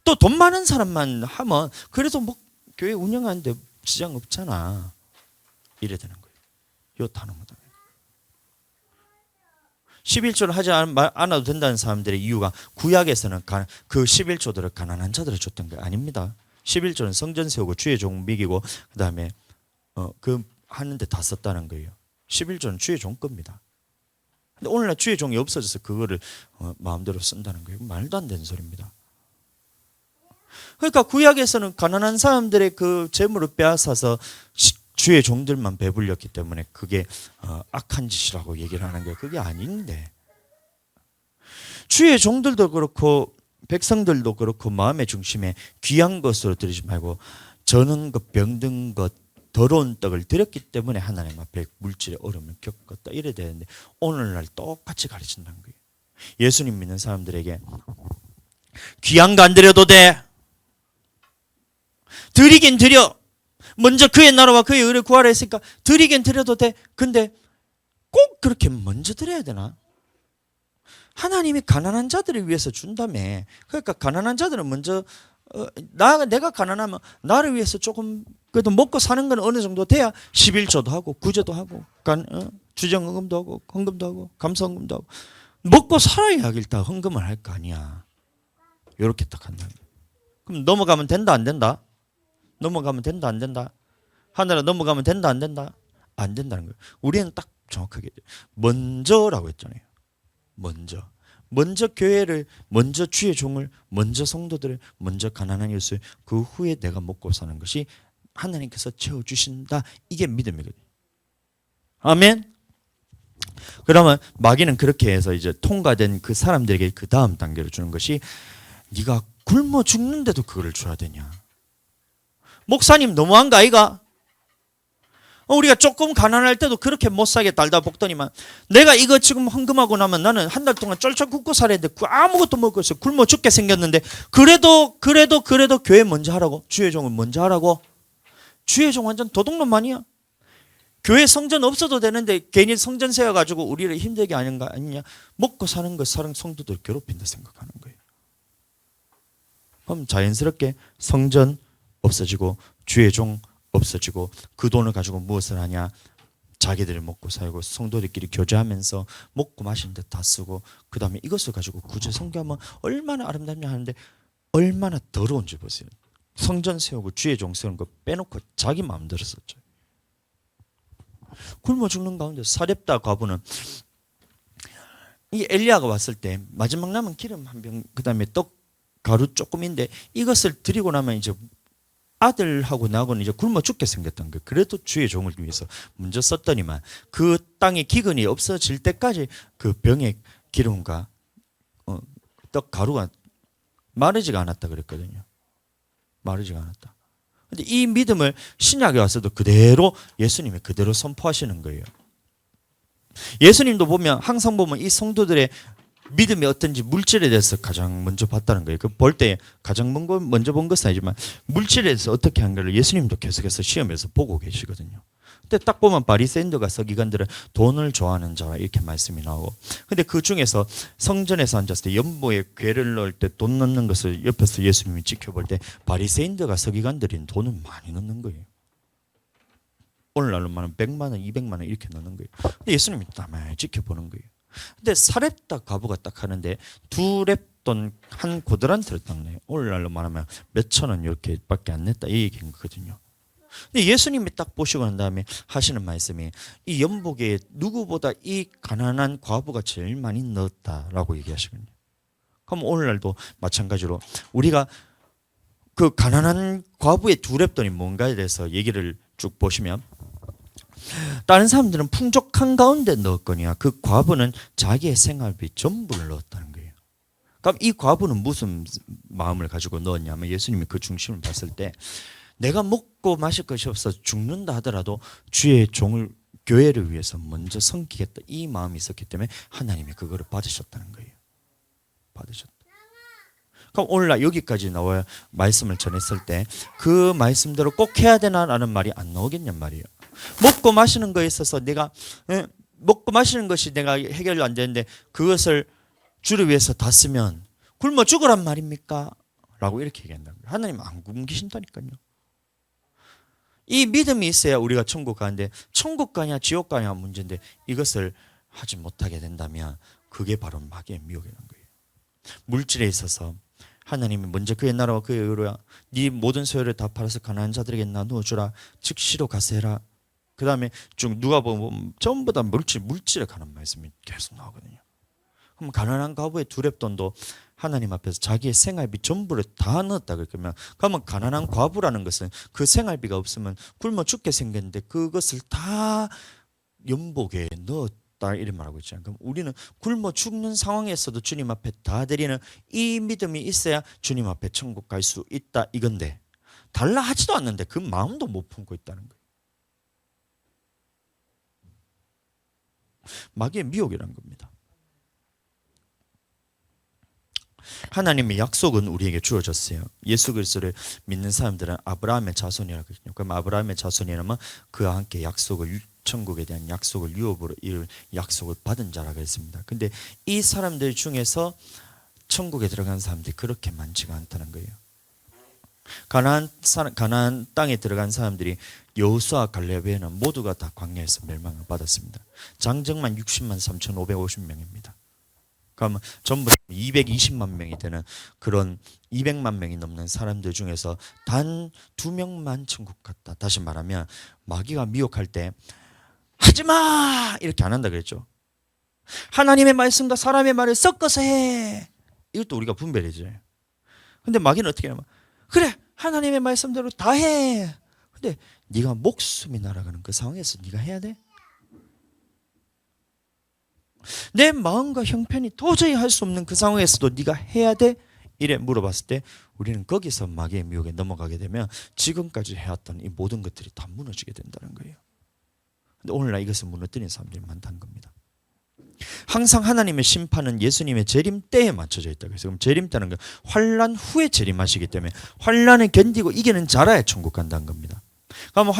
또 돈 많은 사람만 하면 그래도 뭐 교회 운영하는데 지장 없잖아. 이래 되는 거예요. 요 단어보다. 11조를 하지 않아도 된다는 사람들의 이유가 구약에서는 그 11조들을 가난한 자들을 줬던 게 아닙니다. 11조는 성전 세우고 주의 종 먹이고 그다음에 그 하는데 다 썼다는 거예요. 11조는 주의 종 겁니다. 근데 오늘날 주의 종이 없어져서 그거를 마음대로 쓴다는 거예요. 말도 안 되는 소리입니다. 그러니까 구약에서는 가난한 사람들의 그 재물을 빼앗아서 주의 종들만 배불렸기 때문에 그게 악한 짓이라고 얘기를 하는 게 그게 아닌데, 주의 종들도 그렇고 백성들도 그렇고 마음의 중심에 귀한 것으로 드리지 말고 저는 것 병든 것 더러운 떡을 드렸기 때문에 하나님 앞에 물질의 어려움을 겪었다 이래야 되는데 오늘날 똑같이 가르친다는 거예요. 예수님 믿는 사람들에게 귀한 거 안 드려도 돼. 드리긴 드려. 먼저 그의 나라와 그의 의를 구하라 했으니까 드리긴 드려도 돼. 근데 꼭 그렇게 먼저 드려야 되나? 하나님이 가난한 자들을 위해서 준다며. 그러니까 가난한 자들은 먼저 내가 가난하면 나를 위해서 조금 그래도 먹고 사는 건 어느 정도 돼야 11조도 하고 구제도 하고 주정헌금도 하고 헌금도 하고 감사헌금도 하고 먹고 살아야 일단 헌금을 할 거 아니야. 이렇게 딱 한다. 그럼 넘어가면 된다 안 된다? 넘어가면 된다 안 된다? 하나라 넘어가면 된다 안 된다? 안 된다는 거예요. 우리는 딱 정확하게 먼저라고 했잖아요. 먼저 교회를, 먼저 주의 종을, 먼저 성도들을, 먼저 가난한 이웃을, 그 후에 내가 먹고 사는 것이 하나님께서 채워주신다. 이게 믿음이거든요. 아멘. 그러면 마귀는 그렇게 해서 이제 통과된 그 사람들에게 그 다음 단계로 주는 것이 네가 굶어 죽는데도 그거를 줘야 되냐? 목사님 너무한 거 아이가? 우리가 조금 가난할 때도 그렇게 못 사게 달다 볶더니만 내가 이거 지금 헌금하고 나면 나는 한 달 동안 쩔쩔 굶고 살아야 돼. 아무것도 먹을 수 없어. 굶어 죽게 생겼는데 그래도 교회 먼저 하라고? 주의 종은 먼저 하라고? 주의 종 완전 도둑놈만이야. 교회 성전 없어도 되는데 괜히 성전 세워가지고 우리를 힘들게 아니냐? 먹고 사는 것 사는 성도들 괴롭힌다 생각하는 거예요. 그럼 자연스럽게 성전 없어지고 주의 종 없어지고 그 돈을 가지고 무엇을 하냐? 자기들이 먹고 살고 성도들끼리 교제하면서 먹고 마시는 데 다 쓰고 그 다음에 이것을 가지고 구제 성교하면 얼마나 아름답냐 하는데 얼마나 더러운지 보세요. 성전 세우고 주의 종 세우는 거 빼놓고 자기 마음대로 썼죠. 굶어 죽는 가운데 사렙다 과부는 이 엘리야가 왔을 때 마지막 남은 기름 한 병 그 다음에 떡 가루 조금인데 이것을 드리고 나면 이제 아들하고 나하고는 이제 굶어 죽게 생겼던 거예요. 그래도 주의 종을 위해서 먼저 썼더니만 그 땅에 기근이 없어질 때까지 그 병의 기름과 떡 가루가 마르지가 않았다 그랬거든요. 마르지가 않았다. 근데 이 믿음을 신약에 와서도 그대로 예수님이 그대로 선포하시는 거예요. 예수님도 보면 항상 보면 이 성도들의 믿음이 어떤지 물질에 대해서 가장 먼저 봤다는 거예요. 그 볼 때 가장 먼저 본 것은 아니지만 물질에 대해서 어떻게 한 거를 예수님도 계속해서 시험에서 보고 계시거든요. 근데 딱 보면 바리새인들과 서기관들은 돈을 좋아하는 자와 이렇게 말씀이 나오고, 근데 그 중에서 성전에서 앉았을 때 연보에 괴를 넣을 때 돈 넣는 것을 옆에서 예수님이 지켜볼 때 바리새인들과 서기관들이 돈을 많이 넣는 거예요. 오늘날로 말하면 100만 원, 200만 원 이렇게 넣는 거예요. 근데 예수님이 가만히 지켜보는 거예요. 근데 사렙다 과부가 딱 하는데 2렙돈 한 고드란트를 딱 내요. 오늘날로 말하면 몇천 원 이렇게밖에 안 냈다 이 얘기인 거거든요. 근데 예수님이 딱 보시고 난 다음에 하시는 말씀이 이 연복에 누구보다 이 가난한 과부가 제일 많이 넣었다라고 얘기하시거든요. 그럼 오늘날도 마찬가지로 우리가 그 가난한 과부의 2렙돈이 뭔가에 대해서 얘기를 쭉 보시면 다른 사람들은 풍족한 가운데 넣었거니와 그 과부는 자기의 생활비 전부를 넣었다는 거예요. 그럼 이 과부는 무슨 마음을 가지고 넣었냐면 예수님이 그 중심을 봤을 때 내가 먹고 마실 것이 없어 죽는다 하더라도 주의 종을 교회를 위해서 먼저 섬기겠다 이 마음이 있었기 때문에 하나님이 그거를 받으셨다는 거예요. 받으셨다. 그럼 오늘날 여기까지 나와야 말씀을 전했을 때 그 말씀대로 꼭 해야 되나라는 말이 안 나오겠냔 말이에요. 먹고 마시는 거에 있어서 내가 먹고 마시는 것이 내가 해결 안 되는데 그것을 주를 위해서 다 쓰면 굶어 죽으란 말입니까? 라고 이렇게 얘기한다는 거예요. 하나님 안 굶기신다니까요. 이 믿음이 있어야 우리가 천국 가는데 천국 가냐 지옥 가냐 문제인데 이것을 하지 못하게 된다면 그게 바로 마귀의 미혹이라는 거예요. 물질에 있어서 하나님이 먼저 그의 나라와 그의 의로야 네 모든 소유를 다 팔아서 가난한 자들에게 나누어 주라. 즉시로 가서 해라. 그 다음에 쭉 누가 보면 전부 다 물질에 관한 말씀이 계속 나오거든요. 그럼 가난한 과부의 두렙돈도 하나님 앞에서 자기의 생활비 전부를 다 넣었다 그러면 가난한 과부라는 것은 그 생활비가 없으면 굶어 죽게 생겼는데 그것을 다 연복에 넣었다 이런 말하고 있잖아요. 그럼 우리는 굶어 죽는 상황에서도 주님 앞에 다 드리는 이 믿음이 있어야 주님 앞에 천국 갈 수 있다 이건데 달라 하지도 않는데 그 마음도 못 품고 있다는 거예요. 마귀의 미혹이라는 겁니다. 하나님의 약속은 우리에게 주어졌어요. 예수 그리스도를 믿는 사람들은 아브라함의 자손이라고 했거든요. 그럼 아브라함의 자손이라면 그와 함께 약속을 천국에 대한 약속을 유업으로 이 약속을 받은 자라고 했습니다. 근데 이 사람들 중에서 천국에 들어간 사람들이 그렇게 많지가 않다는 거예요. 가나안 땅에 들어간 사람들이 여호수아 갈렙 외에는 모두가 다 광야에서 멸망을 받았습니다. 장정만 60만 3,550명입니다. 그러면 전부 220만 명이 되는 그런 200만 명이 넘는 사람들 중에서 단 2명만 천국 갔다. 다시 말하면 마귀가 미혹할 때 하지마 이렇게 안 한다 그랬죠. 하나님의 말씀과 사람의 말을 섞어서 해. 이것도 우리가 분별해줘요. 근데 마귀는 어떻게 하냐면 그래 하나님의 말씀대로 다 해. 근데 네가 목숨이 날아가는 그 상황에서 네가 해야 돼? 내 마음과 형편이 도저히 할 수 없는 그 상황에서도 네가 해야 돼? 이래 물어봤을 때 우리는 거기서 마귀의 미혹에 넘어가게 되면 지금까지 해왔던 이 모든 것들이 다 무너지게 된다는 거예요. 근데 오늘날 이것을 무너뜨리는 사람들이 많다는 겁니다. 항상 하나님의 심판은 예수님의 재림 때에 맞춰져 있다고 해서 그럼 재림 때는 건 환난 후에 재림하시기 때문에 환난을 견디고 이기는 자라야 천국 간다는 겁니다. 그러면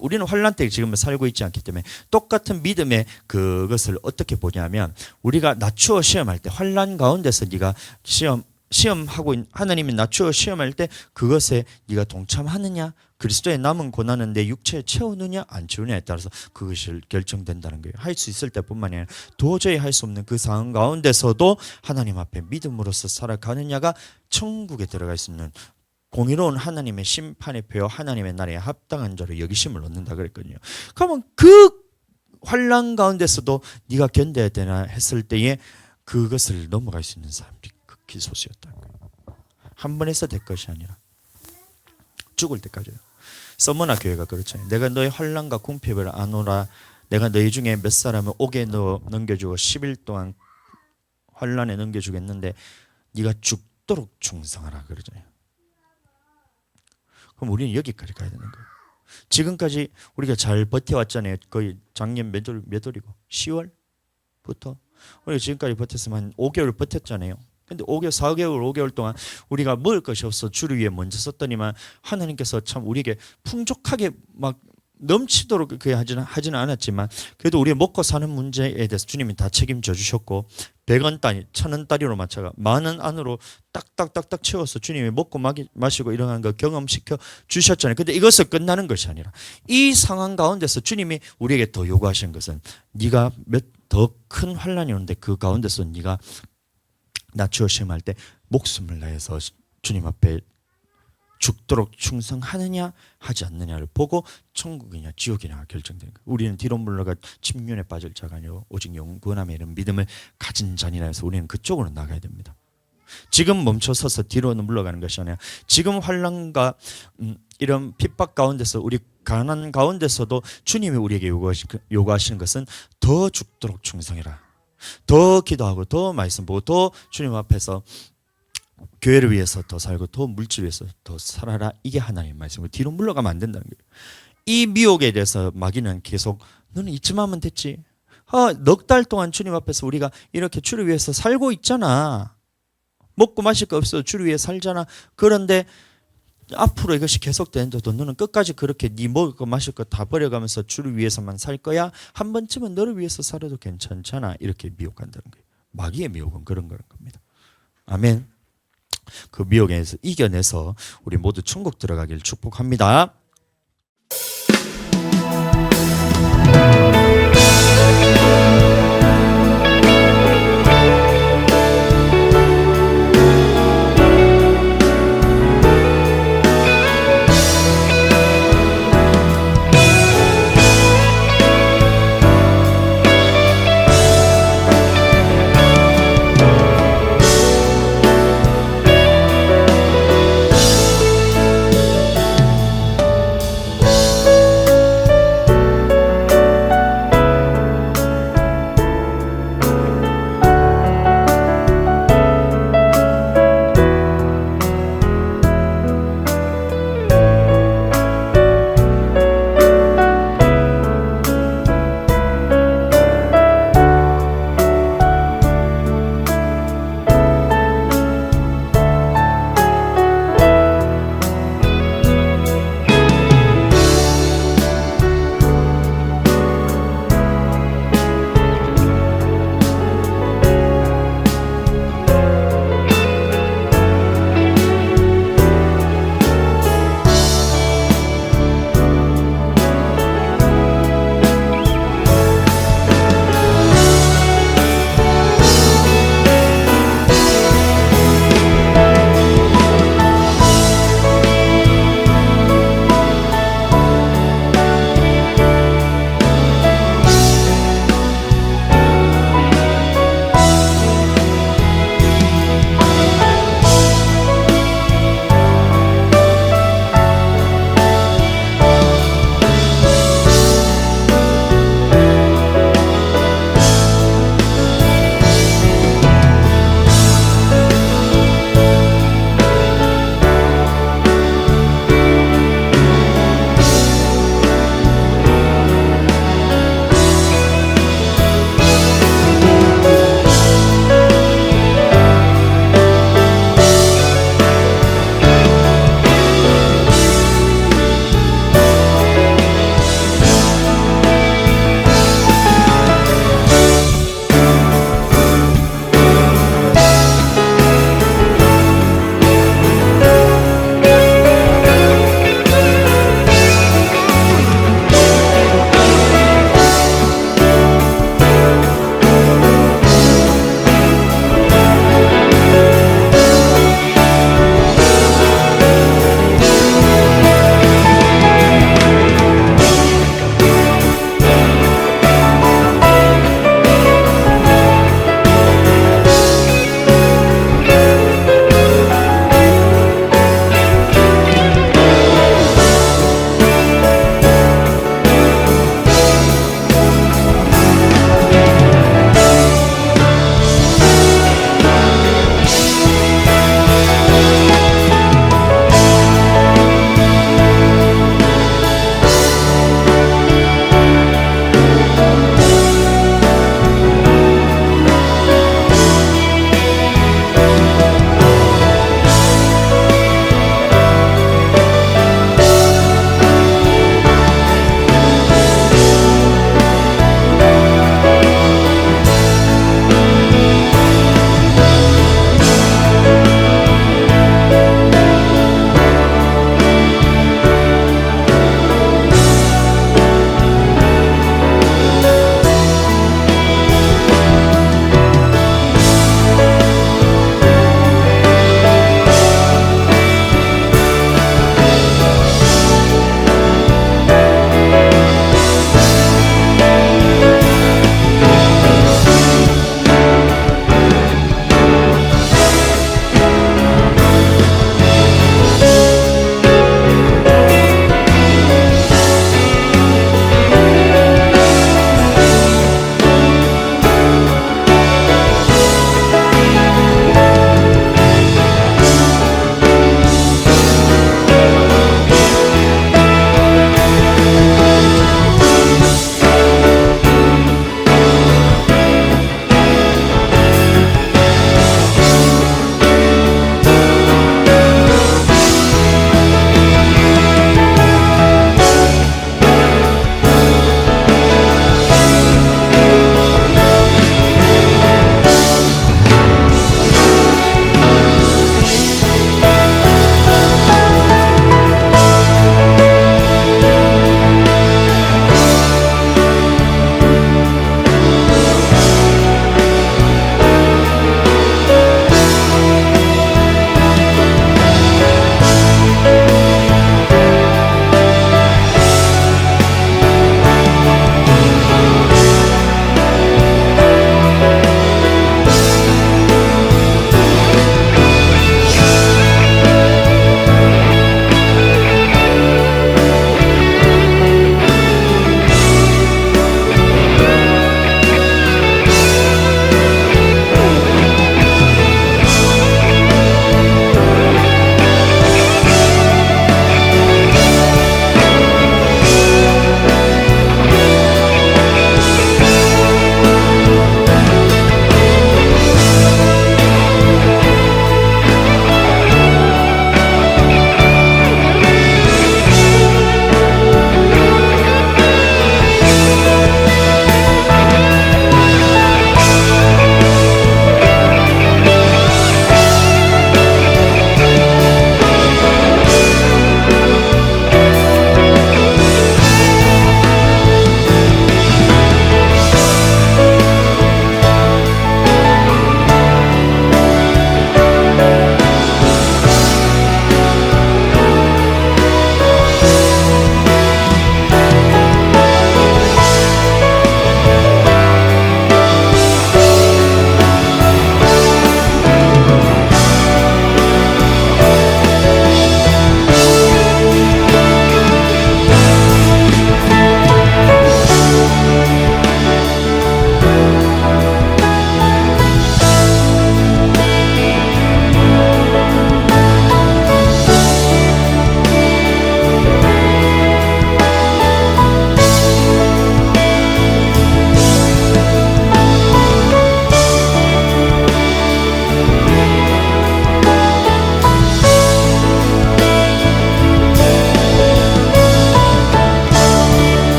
우리는 환난 때 지금 살고 있지 않기 때문에 똑같은 믿음의 그것을 어떻게 보냐면 우리가 낮추어 시험할 때 환난 가운데서 네가 시험하고 하나님이 낮추어 시험할 때 그것에 네가 동참하느냐 그리스도의 남은 고난은 내 육체에 채우느냐 안 채우느냐에 따라서 그것이 결정된다는 거예요. 할 수 있을 때뿐만이 아니라 도저히 할 수 없는 그 상황 가운데서도 하나님 앞에 믿음으로써 살아가느냐가 천국에 들어갈 수 있는 공의로운 하나님의 심판의 표요 하나님의 나라에 합당한 자로 여기심을 얻는다 그랬거든요. 그러면 그 환난 가운데서도 네가 견뎌야 되나 했을 때에 그것을 넘어갈 수 있는 사람들이 극히 소수였다는 거예요. 한 번 해서 될 것이 아니라 죽을 때까지요. 서머나 교회가 그렇잖아요. 내가 너의 환난과 궁핍을 아노라. 내가 너희 중에 몇 사람을 옥에 넣어 넘겨주고 10일 동안 환난에 넘겨주겠는데 네가 죽도록 충성하라 그러잖아요. 그럼 우리는 여기까지 가야 되는 거예요. 지금까지 우리가 잘 버텨왔잖아요. 거의 작년 몇 월이고 10월부터 우리가 지금까지 버텼으면 한 5개월 버텼잖아요. 근데 4개월, 5개월 동안 우리가 먹을 것이 없어 주를 위해 먼저 썼더니만 하나님께서 참 우리에게 풍족하게 막 넘치도록 그렇게 하지는 않았지만 그래도 우리 먹고 사는 문제에 대해서 주님이 다 책임져 주셨고 100원 단위, 1000원 단위로 맞춰가 만원 안으로 딱딱딱딱 채워서 주님이 먹고 마시고 이러한 거 경험시켜 주셨잖아요. 근데 이것을 끝나는 것이 아니라 이 상황 가운데서 주님이 우리에게 더 요구하신 것은 네가 더 큰 환난이 오는데 그 가운데서 네가 낮추어 시험할 때 목숨을 다해서 주님 앞에 죽도록 충성하느냐 하지 않느냐를 보고 천국이냐 지옥이냐 결정되는 거예요. 우리는 뒤로 물러가 침륜에 빠질 자가 아니고 오직 영원함에 이런 믿음을 가진 자니라 해서 우리는 그쪽으로 나가야 됩니다. 지금 멈춰서서 뒤로는 물러가는 것이 아니라 지금 환난과 이런 핍박 가운데서 우리 가난 가운데서도 주님이 우리에게 요구하시는 것은 더 죽도록 충성해라. 더 기도하고 더 말씀 보고 더 주님 앞에서 교회를 위해서 더 살고 더 물질 위해서 더 살아라. 이게 하나님의 말씀이고 뒤로 물러가면 안 된다는 거예요. 이 미혹에 대해서 마귀는 계속 너는 이쯤 하면 됐지. 넉 달 동안 주님 앞에서 우리가 이렇게 주를 위해서 살고 있잖아. 먹고 마실 거 없어 주를 위해 살잖아. 그런데 앞으로 이것이 계속되는데도 너는 끝까지 그렇게 네 먹을 거 마실 거 다 버려가면서 주를 위해서만 살 거야? 한 번쯤은 너를 위해서 살아도 괜찮잖아. 이렇게 미혹한다는 거예요. 마귀의 미혹은 그런 겁니다. 아멘. 그 미혹에서 이겨내서 우리 모두 천국 들어가길 축복합니다.